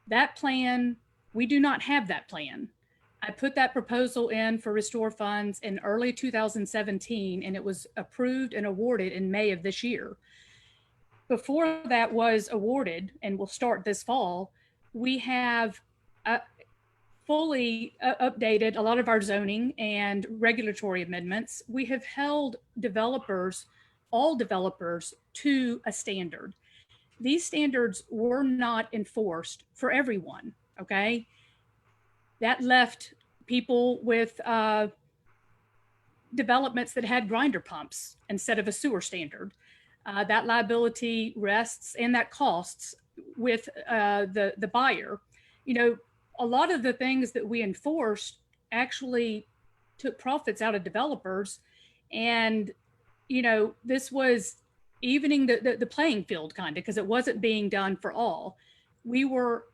That plan, we do not have that plan. I put that proposal in for restore funds in early 2017, and it was approved and awarded in May of this year. Before that was awarded, and will start this fall, we have fully updated a lot of our zoning and regulatory amendments. We have held developers, all developers, to a standard. These standards were not enforced for everyone, okay? That left people with developments that had grinder pumps instead of a sewer standard. That liability rests and that costs with the buyer. You know, a lot of the things that we enforced actually took profits out of developers. And, you know, this was evening the playing field kind of, because it wasn't being done for all. We were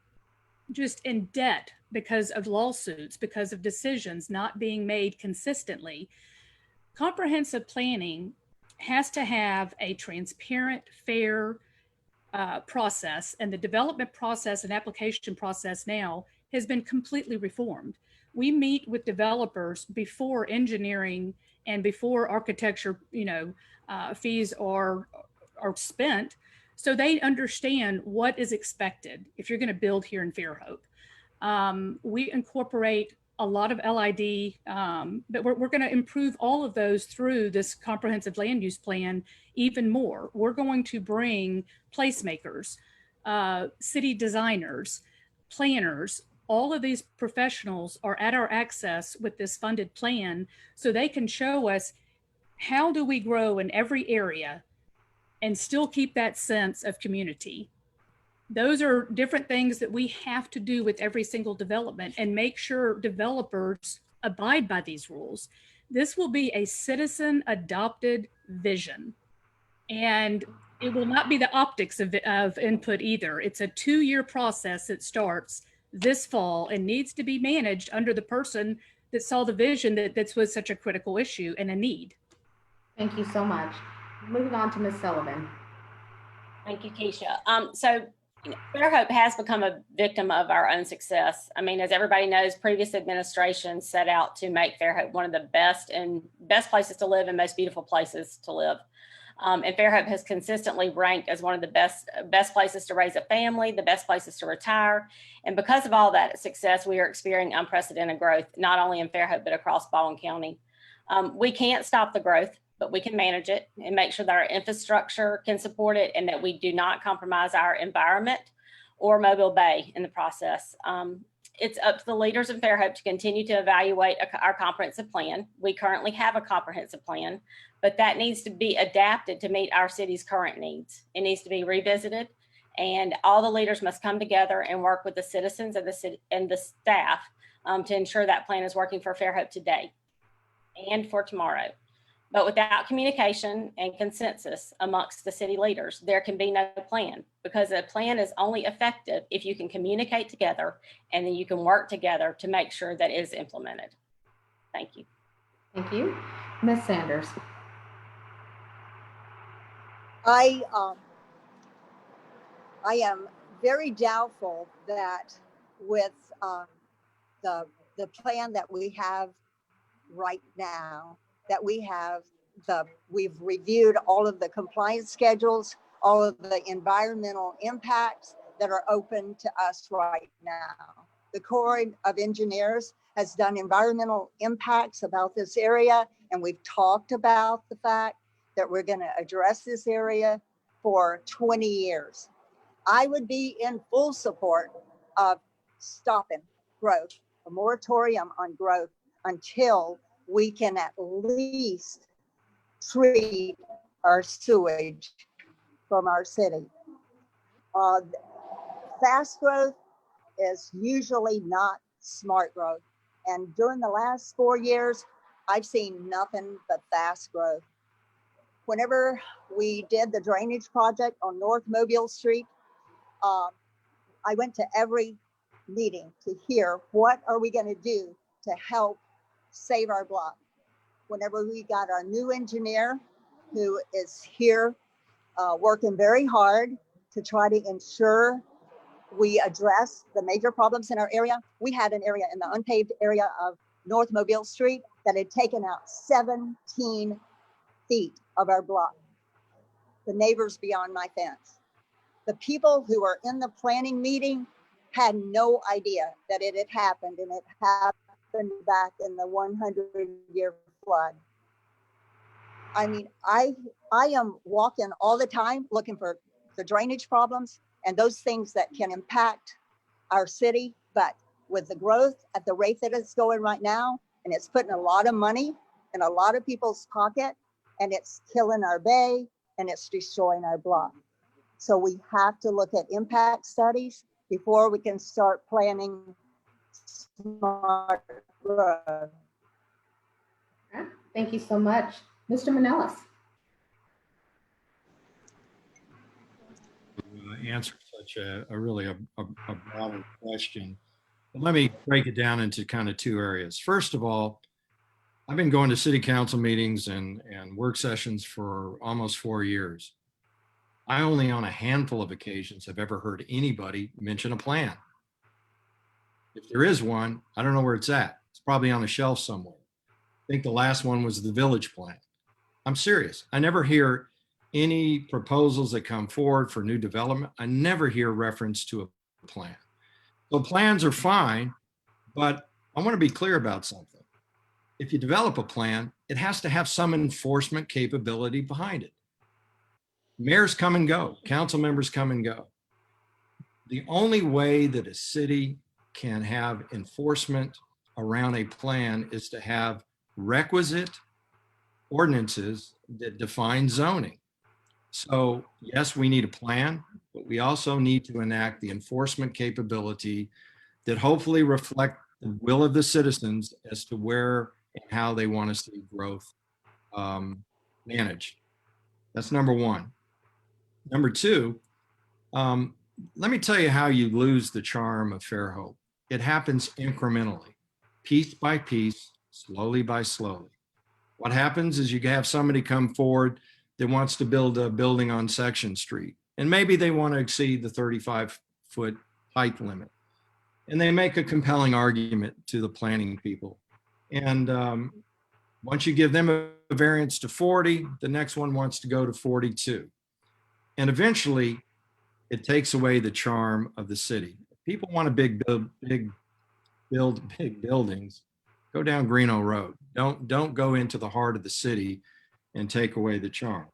just in debt because of lawsuits, because of decisions not being made consistently. Comprehensive planning has to have a transparent, fair process, and the development process and application process now has been completely reformed. We meet with developers before engineering and before architecture, fees are spent, so they understand what is expected if you're going to build here in Fairhope. We incorporate a lot of LID, but we're going to improve all of those through this comprehensive land use plan even more. We're going to bring placemakers, city designers, planners. All of these professionals are at our access with this funded plan, so they can show us how do we grow in every area and still keep that sense of community. Those are different things that we have to do with every single development and make sure developers abide by these rules. This will be a citizen adopted vision, and it will not be the optics of input either. It's a 2-year process that starts this fall and needs to be managed under the person that saw the vision that this was such a critical issue and a need. Thank you so much. Moving on to Ms. Sullivan. Thank you, Keisha. Fairhope has become a victim of our own success. I mean, as everybody knows, previous administrations set out to make Fairhope one of the best places to live and most beautiful places to live. And Fairhope has consistently ranked as one of the best places to raise a family, the best places to retire. And because of all that success, we are experiencing unprecedented growth, not only in Fairhope, but across Baldwin County. We can't stop the growth, but we can manage it and make sure that our infrastructure can support it and that we do not compromise our environment or Mobile Bay in the process. It's up to the leaders in Fairhope to continue to evaluate our comprehensive plan. We currently have a comprehensive plan, but that needs to be adapted to meet our city's current needs. It needs to be revisited, and all the leaders must come together and work with the citizens of the city and the staff to ensure that plan is working for Fairhope today and for tomorrow. But without communication and consensus amongst the city leaders, there can be no plan, because a plan is only effective if you can communicate together and then you can work together to make sure that it is implemented. Thank you. Thank you. Ms. Sanders. I am very doubtful that with the plan that we have right now, that we've reviewed all of the compliance schedules, all of the environmental impacts, that are open to us right now. The Corps of Engineers has done environmental impacts about this area, and we've talked about the fact that we're going to address this area for 20 years. I would be in full support of stopping growth, a moratorium on growth until we can at least treat our sewage from our city. Fast growth is usually not smart growth. And during the last 4 years, I've seen nothing but fast growth. Whenever we did the drainage project on North Mobile Street, I went to every meeting to hear what are we going to do to help save our block. Whenever we got our new engineer who is here working very hard to try to ensure we address the major problems in our area. We had an area in the unpaved area of North Mobile Street that had taken out 17 feet of our block. The neighbors beyond my fence. The people who were in the planning meeting had no idea that it had happened, and it happened back in the 100-year flood. I mean, I am walking all the time looking for the drainage problems and those things that can impact our city. But with the growth at the rate that it's going right now, and it's putting a lot of money in a lot of people's pocket, and it's killing our bay and it's destroying our block. So we have to look at impact studies before we can start planning smart growth. Thank you so much. Mr. Manelis. Answer such a really broader question. But let me break it down into kind of two areas. First of all, I've been going to city council meetings and work sessions for almost 4 years. I only on a handful of occasions have ever heard anybody mention a plan. If there is one, I don't know where it's at. It's probably on a shelf somewhere. I think the last one was the village plan. I'm serious. I never hear any proposals that come forward for new development. I never hear reference to a plan. So plans are fine, but I want to be clear about something. If you develop a plan, it has to have some enforcement capability behind it. Mayors come and go, council members come and go. The only way that a city can have enforcement around a plan is to have requisite ordinances that define zoning. So yes, we need a plan, but we also need to enact the enforcement capability that hopefully reflect the will of the citizens as to where and how they want to see growth managed. That's number one. Number two, let me tell you how you lose the charm of Fairhope. It happens incrementally, piece by piece, slowly by slowly. What happens is you have somebody come forward that wants to build a building on Section Street, and maybe they want to exceed the 35-foot height limit. And they make a compelling argument to the planning people. And once you give them a variance to 40, the next one wants to go to 42. And eventually, it takes away the charm of the city. If people want to build big buildings, go down Greeno Road. Don't go into the heart of the city and take away the charm.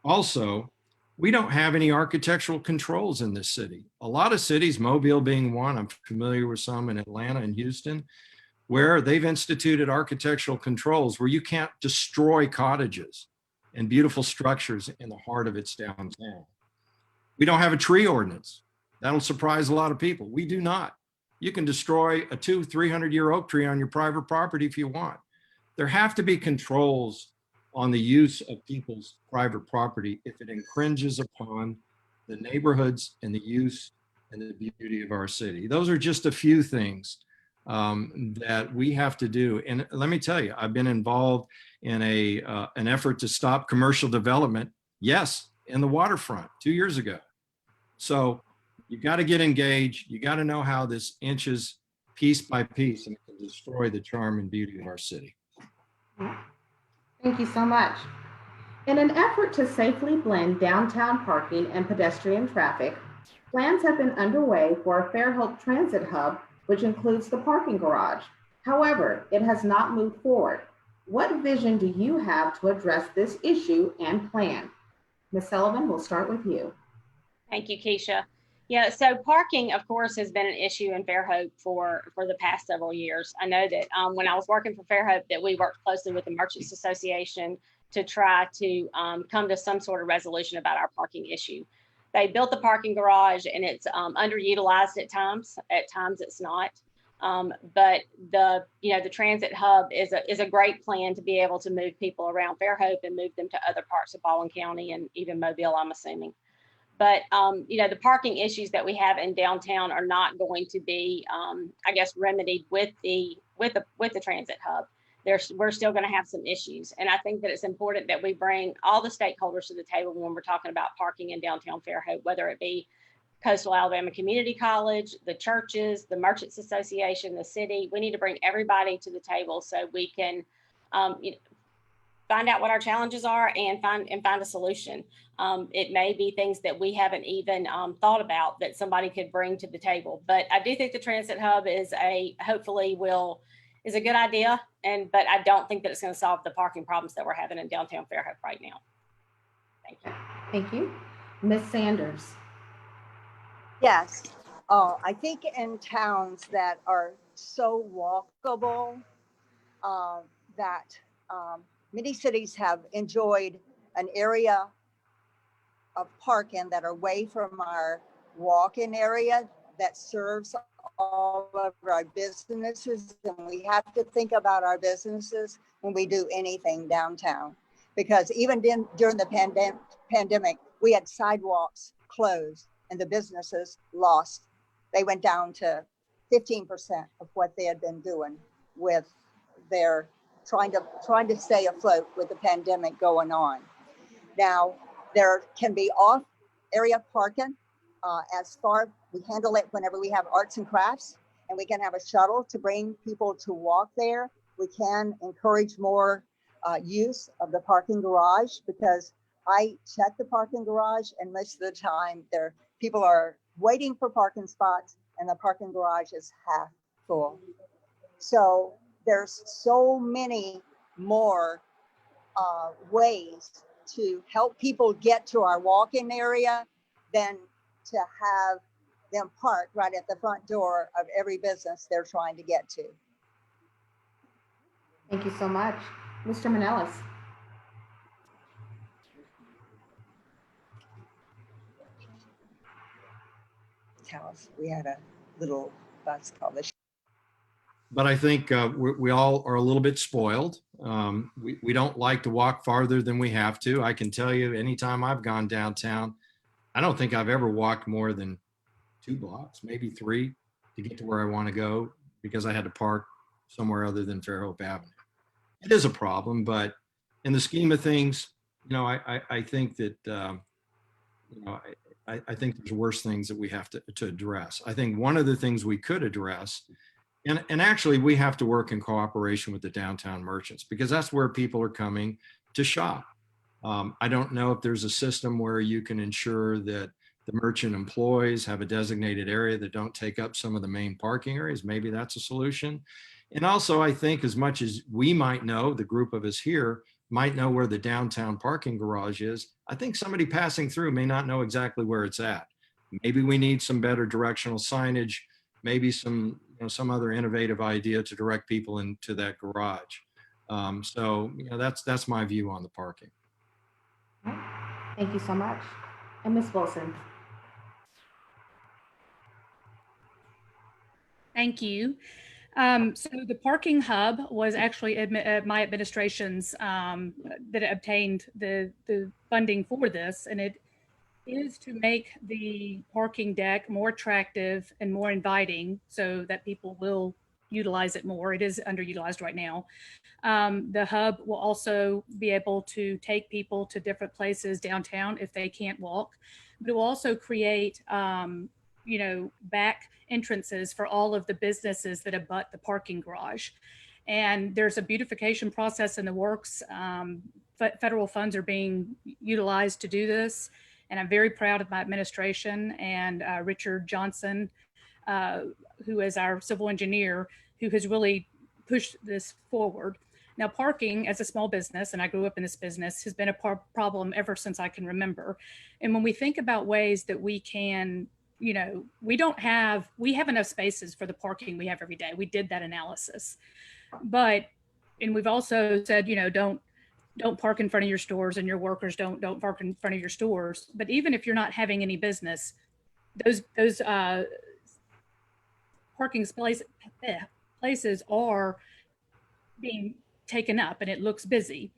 Also, we don't have any architectural controls in this city. A lot of cities, Mobile being one, I'm familiar with some in Atlanta and Houston, where they've instituted architectural controls where you can't destroy cottages and beautiful structures in the heart of its downtown. We don't have a tree ordinance. That'll surprise a lot of people. We do not. You can destroy a 200-300-year oak tree on your private property if you want. There have to be controls on the use of people's private property if it infringes upon the neighborhoods and the use and the beauty of our city. Those are just a few things that we have to do. And let me tell you, I've been involved in an effort to stop commercial development, yes, in the waterfront 2 years ago. So you got to get engaged. You got to know how this inches piece by piece and it can destroy the charm and beauty of our city. Thank you so much. In an effort to safely blend downtown parking and pedestrian traffic, Plans have been underway for a Fairhope Transit Hub, which includes the parking garage. However, it has not moved forward. What vision do you have to address this issue and plan? Ms. Sullivan, we'll start with you. Thank you, Keisha. Yeah, so parking, of course, has been an issue in Fairhope for the past several years. I know that when I was working for Fairhope, that we worked closely with the Merchants Association to try to come to some sort of resolution about our parking issue. They built the parking garage and it's underutilized at times. At times it's not. But the transit hub is a great plan to be able to move people around Fairhope and move them to other parts of Baldwin County and even Mobile, I'm assuming. But the parking issues that we have in downtown are not going to be, I guess, remedied with the transit hub. We're still going to have some issues, and I think that it's important that we bring all the stakeholders to the table when we're talking about parking in downtown Fairhope, whether it be Coastal Alabama Community College, the churches, the Merchants Association, the city. We need to bring everybody to the table so we can find out what our challenges are and find a solution. It may be things that we haven't even thought about that somebody could bring to the table. But I do think the transit hub is a good idea, but I don't think that it's going to solve the parking problems that we're having in downtown Fairhope right now. Thank you. Thank you. Ms. Sanders. Yes, I think in towns that are so walkable that many cities have enjoyed an area of parking that are away from our walk-in area that serves all of our businesses. And we have to think about our businesses when we do anything downtown, because even during the pandemic, we had sidewalks closed and the businesses lost. They went down to 15% of what they had been doing with their trying to stay afloat with the pandemic going on. Now, there can be off area parking we handle it whenever we have arts and crafts, and we can have a shuttle to bring people to walk there. We can encourage more use of the parking garage, because I check the parking garage and most of the time people are waiting for parking spots and the parking garage is half full. So there's so many more ways to help people get to our walk-in area than to have them park right at the front door of every business they're trying to get to. Thank you so much. Mr. Manelis. Tell us, we had a little bus called the. But I think we all are a little bit spoiled. We don't like to walk farther than we have to. I can tell you, anytime I've gone downtown, I don't think I've ever walked more than 2 blocks, maybe 3, to get to where I want to go, because I had to park somewhere other than Fairhope Avenue. It is a problem, but in the scheme of things, I think that I think there's worse things that we have to address. I think one of the things we could address, and actually we have to work in cooperation with the downtown merchants, because that's where people are coming to shop. I don't know if there's a system where you can ensure that the merchant employees have a designated area that don't take up some of the main parking areas. Maybe that's a solution. And also, I think as much as we might know, the group of us here might know where the downtown parking garage is, I think somebody passing through may not know exactly where it's at. Maybe we need some better directional signage, maybe some other innovative idea to direct people into that garage. So that's my view on the parking. Thank you so much. And Ms. Wilson. Thank you. So the parking hub was actually my administration's that obtained the funding for this, and it is to make the parking deck more attractive and more inviting so that people will utilize it more. It is underutilized right now. The hub will also be able to take people to different places downtown if they can't walk, but it will also create back entrances for all of the businesses that abut the parking garage. And there's a beautification process in the works. Federal funds are being utilized to do this. And I'm very proud of my administration and Richard Johnson, who is our civil engineer, who has really pushed this forward. Now, parking as a small business, and I grew up in this business, has been a problem ever since I can remember. And when we think about ways that we can, you know, we have enough spaces for the parking we have every day. We did that analysis. And we've also said, you know, don't park in front of your stores, and your workers don't park in front of your stores. But even if you're not having any business, those parking places are being taken up and it looks busy.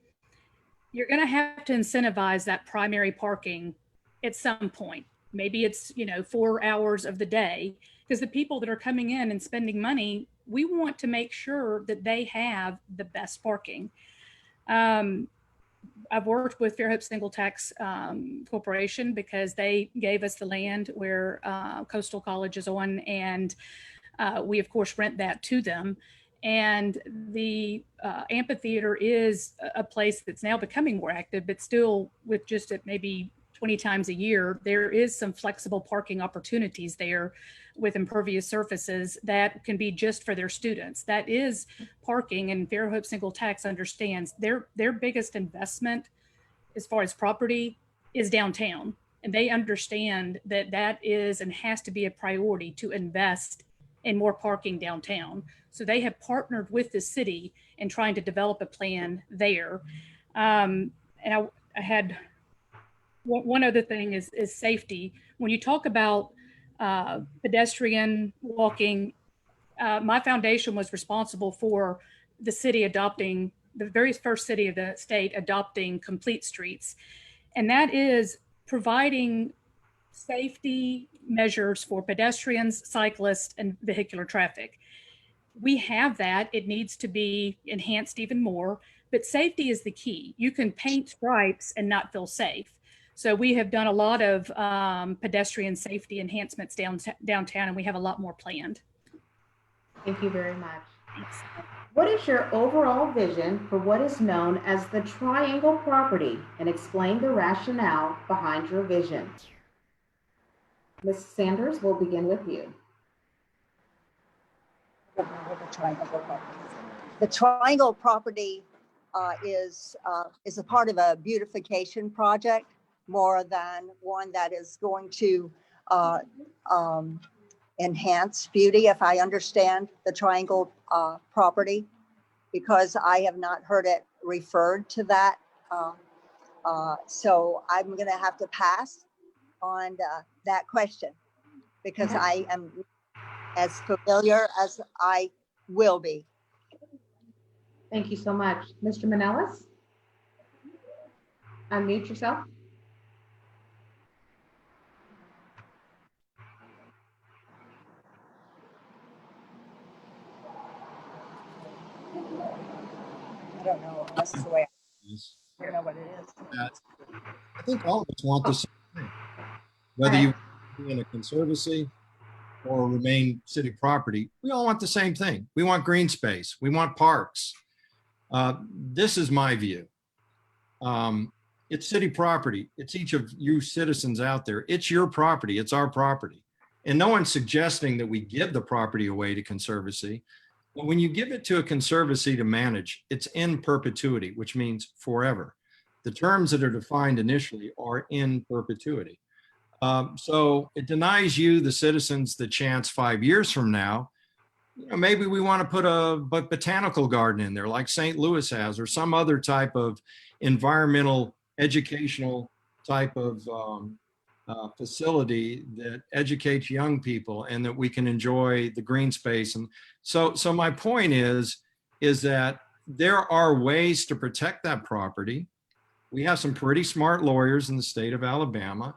You're going to have to incentivize that primary parking at some point. Maybe it's, you know, 4 hours of the day, because the people that are coming in and spending money, we want to make sure that they have the best parking. I've worked with Fairhope Single Tax Corporation because they gave us the land where Coastal College is on, and we of course rent that to them. And the amphitheater is a place that's now becoming more active, but still with just at maybe 20 times a year, there is some flexible parking opportunities there with impervious surfaces that can be just for their students. That is parking, and Fairhope Single Tax understands their biggest investment as far as property is downtown. And they understand that that is and has to be a priority to invest in more parking downtown. So they have partnered with the city in trying to develop a plan there. And I had one other thing is safety. When you talk about pedestrian walking, my foundation was responsible for the city adopting, the very first city of the state adopting complete streets. And that is providing safety measures for pedestrians, cyclists, and vehicular traffic. We have that. It needs to be enhanced even more, but safety is the key. You can paint stripes and not feel safe. So we have done a lot of pedestrian safety enhancements downtown, and we have a lot more planned. Thank you very much. Thanks. What is your overall vision for what is known as the Triangle property, and explain the rationale behind your vision? Ms. Sanders, we'll begin with you. The Triangle property is a part of a beautification project more than one that is going to enhance beauty, if I understand the Triangle property, because I have not heard it referred to that. So I'm going to have to pass on that question, because I am as familiar as I will be. Thank you so much. Mr. Manelis, unmute yourself. I don't know. That's the way I don't know what it is. I think all of us want the same thing. Whether you be in a conservancy or remain city property, we all want the same thing. We want green space. We want parks. This is my view. It's city property. It's each of you citizens out there. It's your property. It's our property. And no one's suggesting that we give the property away to conservancy. But when you give it to a conservancy to manage, it's in perpetuity, which means forever. The terms that are defined initially are in perpetuity. So it denies you, the citizens, the chance 5 years from now, you know, maybe we want to put a botanical garden in there like St. Louis has, or some other type of environmental, educational type of facility that educates young people and that we can enjoy the green space. And so my point is that there are ways to protect that property. We have some pretty smart lawyers in the state of Alabama.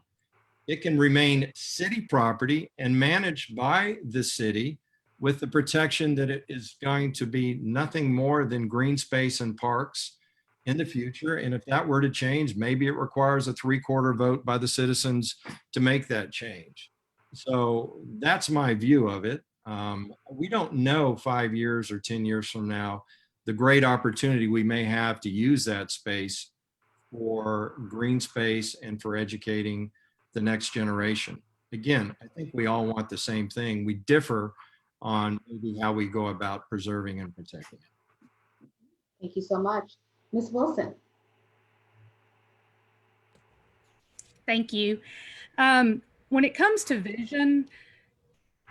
It can remain city property and managed by the city with the protection that it is going to be nothing more than green space and parks in the future. And if that were to change, maybe it requires a 3/4 vote by the citizens to make that change. So that's my view of it. We don't know 5 years or 10 years from now the great opportunity we may have to use that space for green space and for educating the next generation. Again, I think we all want the same thing. We differ on maybe how we go about preserving and protecting it. Thank you so much. Ms. Wilson. Thank you. When it comes to vision,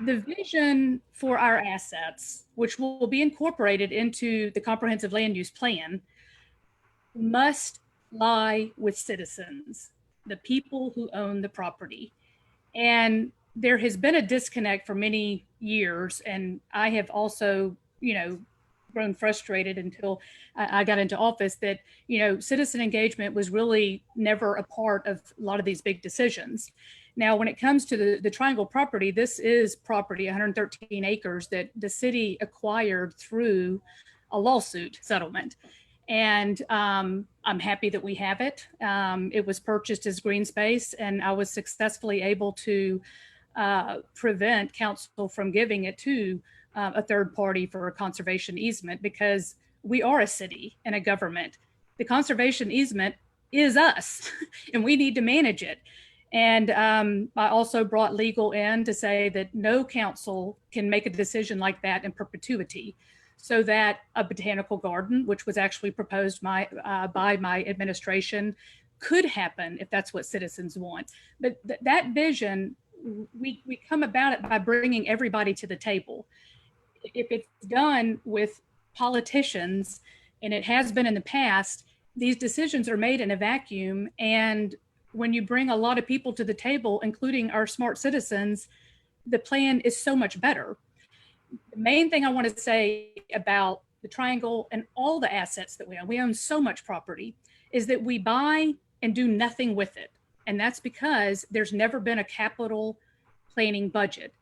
the vision for our assets, which will be incorporated into the comprehensive land use plan, must lie with citizens, the people who own the property. And there has been a disconnect for many years. And I have also, grown frustrated until I got into office that, citizen engagement was really never a part of a lot of these big decisions. Now, when it comes to the Triangle property, this is property, 113 acres that the city acquired through a lawsuit settlement. And I'm happy that we have it. It was purchased as green space, and I was successfully able to prevent council from giving it to a third party for a conservation easement, because we are a city and a government. The conservation easement is us, and we need to manage it. And I also brought legal in to say that no council can make a decision like that in perpetuity, so that a botanical garden, which was actually proposed by my administration, could happen if that's what citizens want. But that vision, we come about it by bringing everybody to the table. If it's done with politicians, and it has been in the past, these decisions are made in a vacuum. And when you bring a lot of people to the table, including our smart citizens, the plan is so much better. The main thing I want to say about the Triangle and all the assets that we own so much property, is that we buy and do nothing with it. And that's because there's never been a capital planning budget.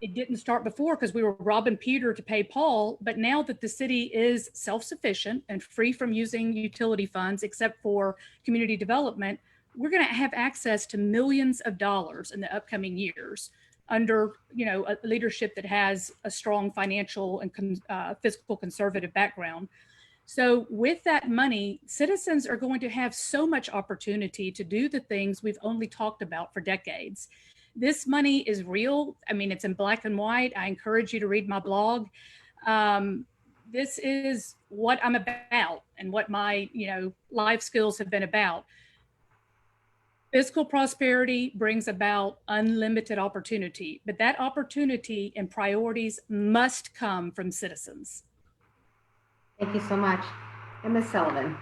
It didn't start before because we were robbing Peter to pay Paul, but now that the city is self-sufficient and free from using utility funds, except for community development, we're going to have access to millions of dollars in the upcoming years under, a leadership that has a strong financial and fiscal conservative background. So with that money, citizens are going to have so much opportunity to do the things we've only talked about for decades. This money is real. I mean, it's in black and white. I encourage you to read my blog. This is what I'm about and what my, life skills have been about. Fiscal prosperity brings about unlimited opportunity, but that opportunity and priorities must come from citizens. Thank you so much. And Ms. Sullivan.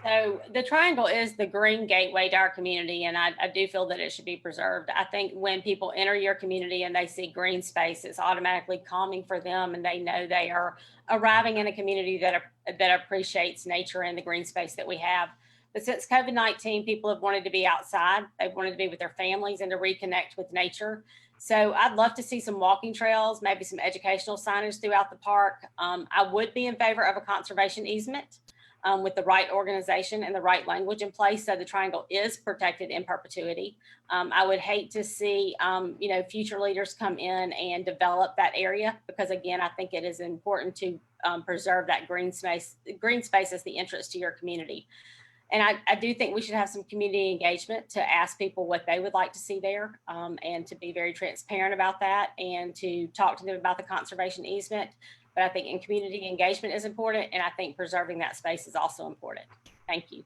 So the Triangle is the green gateway to our community, and I do feel that it should be preserved. I think when people enter your community and they see green space, it's automatically calming for them, and they know they are arriving in a community that appreciates nature and the green space that we have. But since COVID-19, people have wanted to be outside. They've wanted to be with their families and to reconnect with nature. So I'd love to see some walking trails, maybe some educational signage throughout the park. I would be in favor of a conservation easement with the right organization and the right language in place, so the Triangle is protected in perpetuity. I would hate to see, future leaders come in and develop that area, because again, I think it is important to preserve that green space. Green space is the entrance to your community. And I do think we should have some community engagement to ask people what they would like to see there, and to be very transparent about that, and to talk to them about the conservation easement. But I think in community engagement is important, and I think preserving that space is also important. Thank you.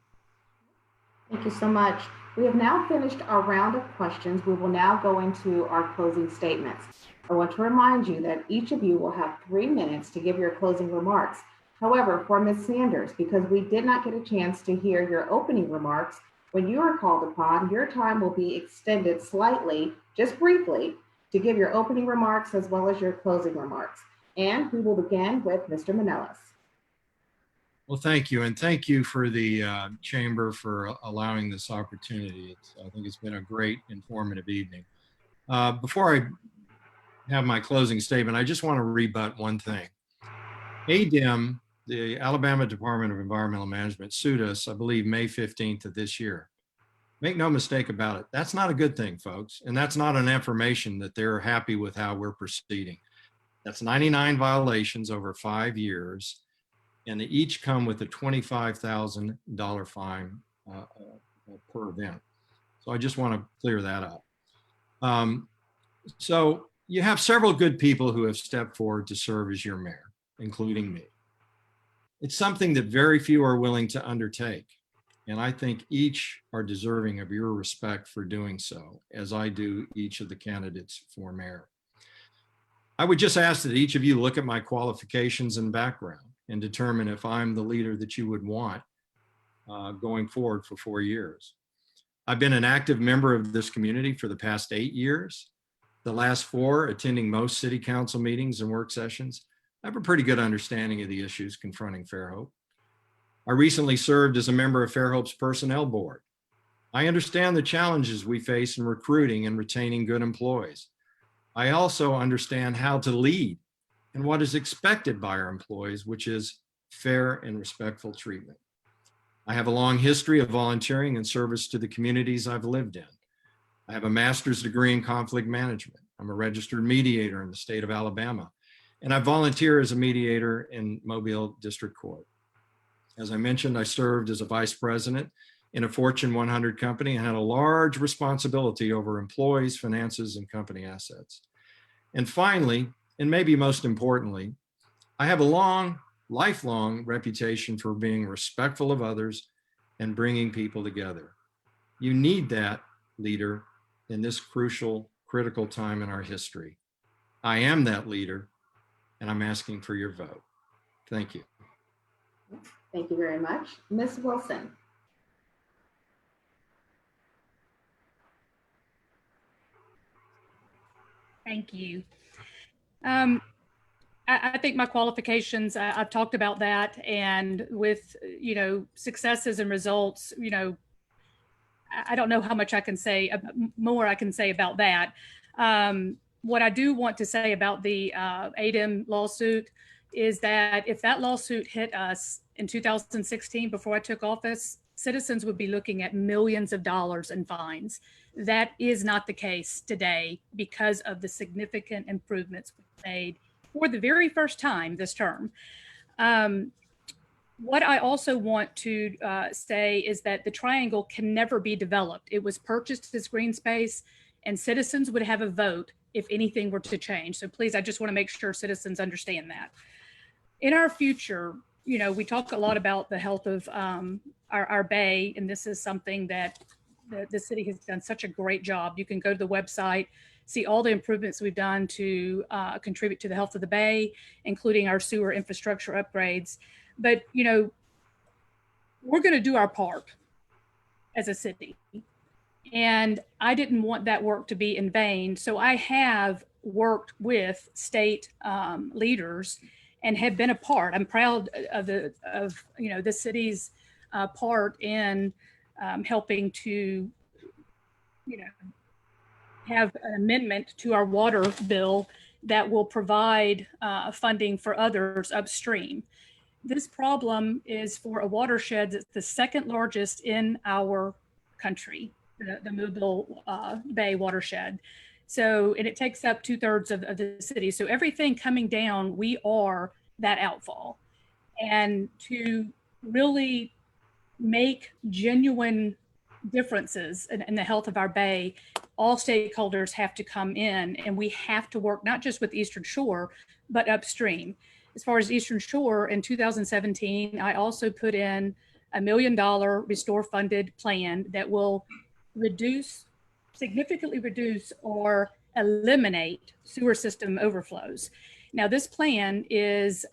Thank you so much. We have now finished our round of questions. We will now go into our closing statements. I want to remind you that each of you will have 3 minutes to give your closing remarks. However, for Ms. Sanders, because we did not get a chance to hear your opening remarks, when you are called upon, your time will be extended slightly, just briefly, to give your opening remarks as well as your closing remarks. And we will begin with Mr. Manelis. Well, thank you. And thank you for the Chamber for allowing this opportunity. I think it's been a great informative evening. Before I have my closing statement, I just want to rebut one thing. ADEM, the Alabama Department of Environmental Management, sued us, I believe, May 15th of this year. Make no mistake about it. That's not a good thing, folks. And that's not an affirmation that they're happy with how we're proceeding. That's 99 violations over 5 years, and they each come with a $25,000 fine per event. So I just want to clear that up. So you have several good people who have stepped forward to serve as your mayor, including me. It's something that very few are willing to undertake. And I think each are deserving of your respect for doing so, as I do each of the candidates for mayor. I would just ask that each of you look at my qualifications and background and determine if I'm the leader that you would want going forward for 4 years. I've been an active member of this community for the past 8 years. The last 4 attending most city council meetings and work sessions. I have a pretty good understanding of the issues confronting Fairhope. I recently served as a member of Fairhope's personnel board. I understand the challenges we face in recruiting and retaining good employees. I also understand how to lead and what is expected by our employees, which is fair and respectful treatment. I have a long history of volunteering and service to the communities I've lived in. I have a master's degree in conflict management. I'm a registered mediator in the state of Alabama, and I volunteer as a mediator in Mobile District Court. As I mentioned, I served as a vice president in a Fortune 100 company and had a large responsibility over employees, finances, and company assets. And finally, and maybe most importantly, I have a lifelong reputation for being respectful of others and bringing people together. You need that, leader, in this crucial, critical time in our history. I am that leader, and I'm asking for your vote. Thank you. Thank you very much. Ms. Wilson. Thank you. I think my qualifications, I've talked about that, and with, successes and results, I don't know how much I can say, more I can say about that. What I do want to say about the ADEM lawsuit is that if that lawsuit hit us in 2016, before I took office, citizens would be looking at millions of dollars in fines. That is not the case today because of the significant improvements we've made for the very first time this term. What I also want to say is that the triangle can never be developed. It was purchased as green space, and citizens would have a vote if anything were to change. So please, I just want to make sure citizens understand that. In our future, we talk a lot about the health of our bay, and this is something that the city has done such a great job. You can go to the website, see all the improvements we've done to contribute to the health of the bay, including our sewer infrastructure upgrades. But, we're going to do our part as a city. And I didn't want that work to be in vain. So I have worked with state leaders and have been a part. I'm proud of the city's part in helping to, have an amendment to our water bill that will provide funding for others upstream. This problem is for a watershed that's the second largest in our country, the Mobile Bay watershed. So, and it takes up 2/3 of the city. So everything coming down, we are that outfall. And to really make genuine differences in the health of our bay, all stakeholders have to come in, and we have to work not just with Eastern Shore, but upstream. As far as Eastern Shore, in 2017, I also put in $1 million restore funded plan that will significantly reduce or eliminate sewer system overflows. Now, this plan has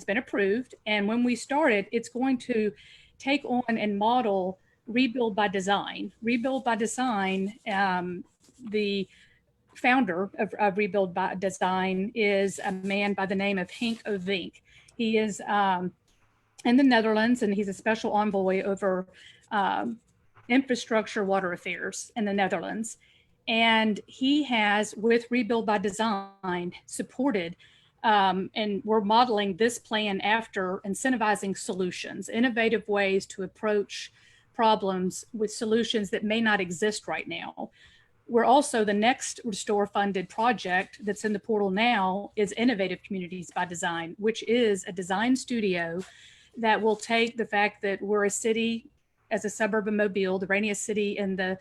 been approved, and when we started, it's going to take on and model Rebuild by Design. Rebuild by Design, the founder of Rebuild by Design is a man by the name of Henk Ovink. He is in the Netherlands, and he's a special envoy over infrastructure water affairs in the Netherlands. And he has, with Rebuild by Design, supported, and we're modeling this plan after incentivizing solutions, innovative ways to approach problems with solutions that may not exist right now. We're also, the next restore funded project that's in the portal now is Innovative Communities by Design, which is a design studio that will take the fact that we're a city as a suburb of Mobile, the rainiest city in the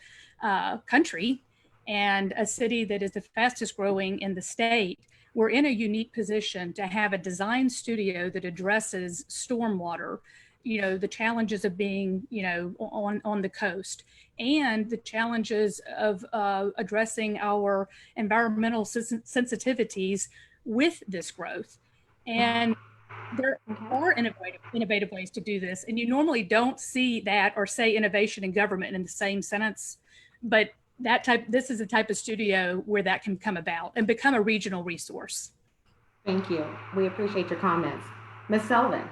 country and a city that is the fastest growing in the state, we're in a unique position to have a design studio that addresses stormwater, the challenges of being, on the coast, and the challenges of addressing our environmental sensitivities with this growth. And there are innovative ways to do this. And you normally don't see that or say innovation in government in the same sentence, but this is the type of studio where that can come about and become a regional resource. Thank you. We appreciate your comments. Ms. Sullivan.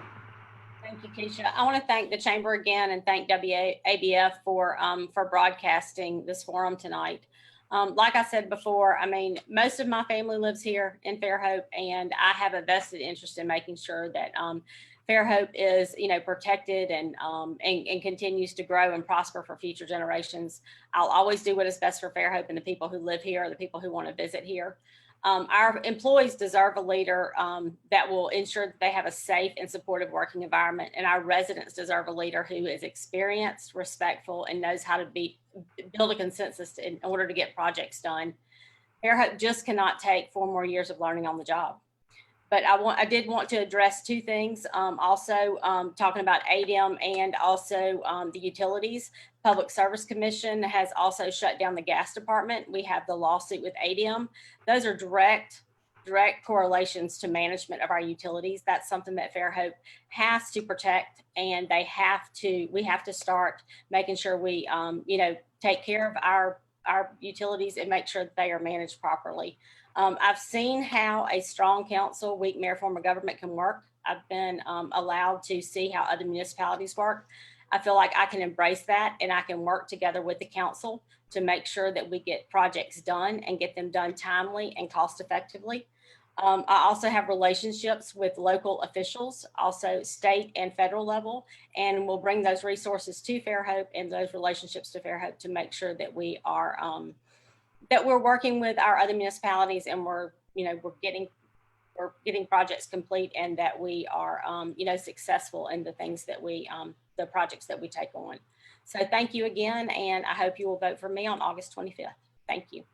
Thank you, Keisha. I want to thank the Chamber again and thank WABF for broadcasting this forum tonight. Like I said before, I mean, most of my family lives here in Fairhope, and I have a vested interest in making sure that Fairhope is, protected and continues to grow and prosper for future generations. I'll always do what is best for Fairhope and the people who live here, the people who want to visit here. Our employees deserve a leader that will ensure that they have a safe and supportive working environment. And our residents deserve a leader who is experienced, respectful, and knows how to build a consensus in order to get projects done. Fairhope just cannot take 4 more years of learning on the job. But I did want to address 2 things. Also talking about ADM and also the utilities. Public Service Commission has also shut down the gas department. We have the lawsuit with ADM. Those are direct correlations to management of our utilities. That's something that Fairhope has to protect, and we have to start making sure we take care of our utilities and make sure that they are managed properly. I've seen how a strong council, weak mayor form of government can work. I've been allowed to see how other municipalities work. I feel like I can embrace that, and I can work together with the council to make sure that we get projects done and get them done timely and cost effectively. I also have relationships with local officials, also state and federal level, and we'll bring those resources to Fairhope and those relationships to Fairhope to make sure that we are that we're working with our other municipalities and we're getting projects complete, and that we are successful in the things that the projects that we take on. So thank you again, and I hope you will vote for me on August 25th. Thank you.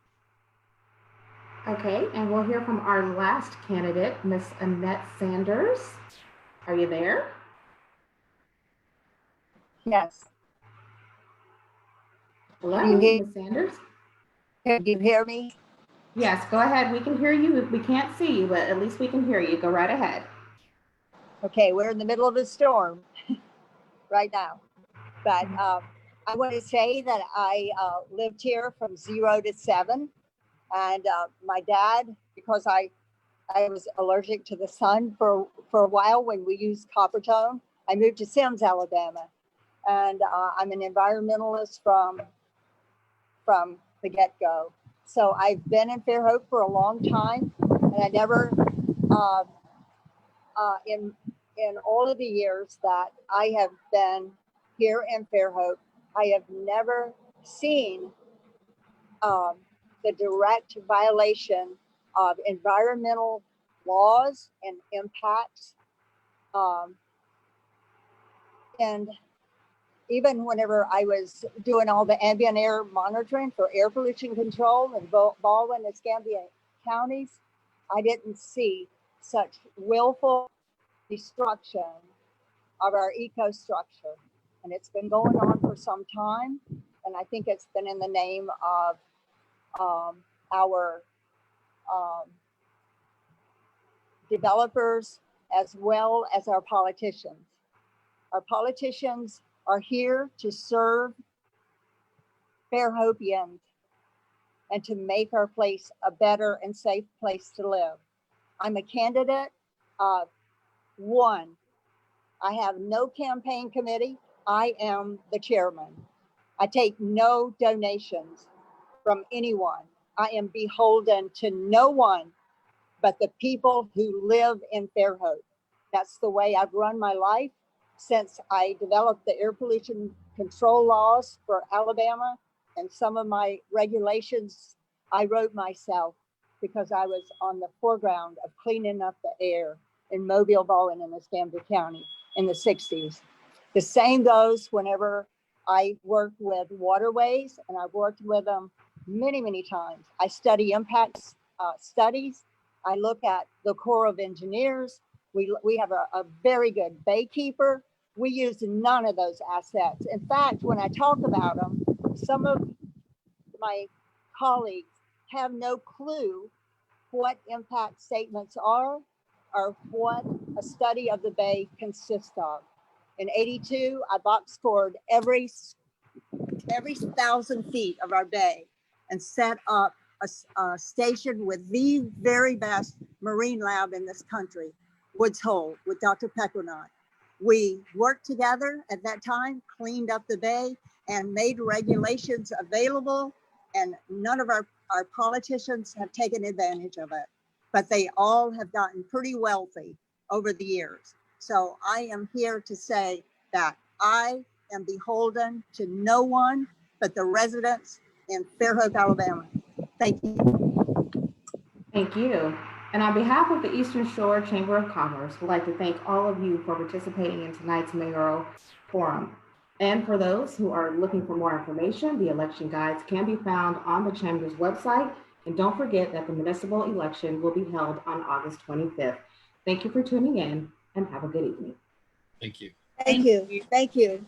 Okay, and we'll hear from our last candidate, Miss Annette Sanders. Are you there? Yes. Hello, Miss Sanders. Can you hear me? Yes, go ahead. We can hear you. We can't see you, but at least we can hear you. Go right ahead. Okay, we're in the middle of a storm right now. But I want to say that I lived here from 0 to 7. And my dad, because I was allergic to the sun for a while when we used copper tone, I moved to Sims, Alabama. And I'm an environmentalist from the get-go. So I've been in Fairhope for a long time, and I never, in all of the years that I have been here in Fairhope, I have never seen the direct violation of environmental laws and impacts. And even whenever I was doing all the ambient air monitoring for air pollution control in Baldwin and Escambia counties, I didn't see such willful destruction of our ecostructure. And it's been going on for some time. And I think it's been in the name of our developers as well as our politicians. Our politicians are here to serve Fairhopians and to make our place a better and safe place to live. I'm a candidate of 1. I have no campaign committee. I am the chairman. I take no donations from anyone. I am beholden to no one but the people who live in Fairhope. That's the way I've run my life since I developed the air pollution control laws for Alabama, and some of my regulations I wrote myself because I was on the foreground of cleaning up the air in Mobile, Baldwin, and Escambia County in the 60s. The same goes whenever I worked with waterways, and I've worked with them many, many times. I study impacts studies. I look at the Corps of Engineers. We have a very good baykeeper. We use none of those assets. In fact, when I talk about them, some of my colleagues have no clue what impact statements are or what a study of the bay consists of. In '82, I box scored every 1,000 feet of our bay and set up a station with the very best marine lab in this country, Woods Hole, with Dr. Peckernot. We worked together at that time, cleaned up the bay, and made regulations available, and none of our politicians have taken advantage of it, but they all have gotten pretty wealthy over the years. So I am here to say that I am beholden to no one but the residents in Fairhope, Alabama. Thank you. Thank you. And on behalf of the Eastern Shore Chamber of Commerce, we'd like to thank all of you for participating in tonight's mayoral forum. And for those who are looking for more information, the election guides can be found on the Chamber's website. And don't forget that the municipal election will be held on August 25th. Thank you for tuning in and have a good evening. Thank you. Thank you. Thank you.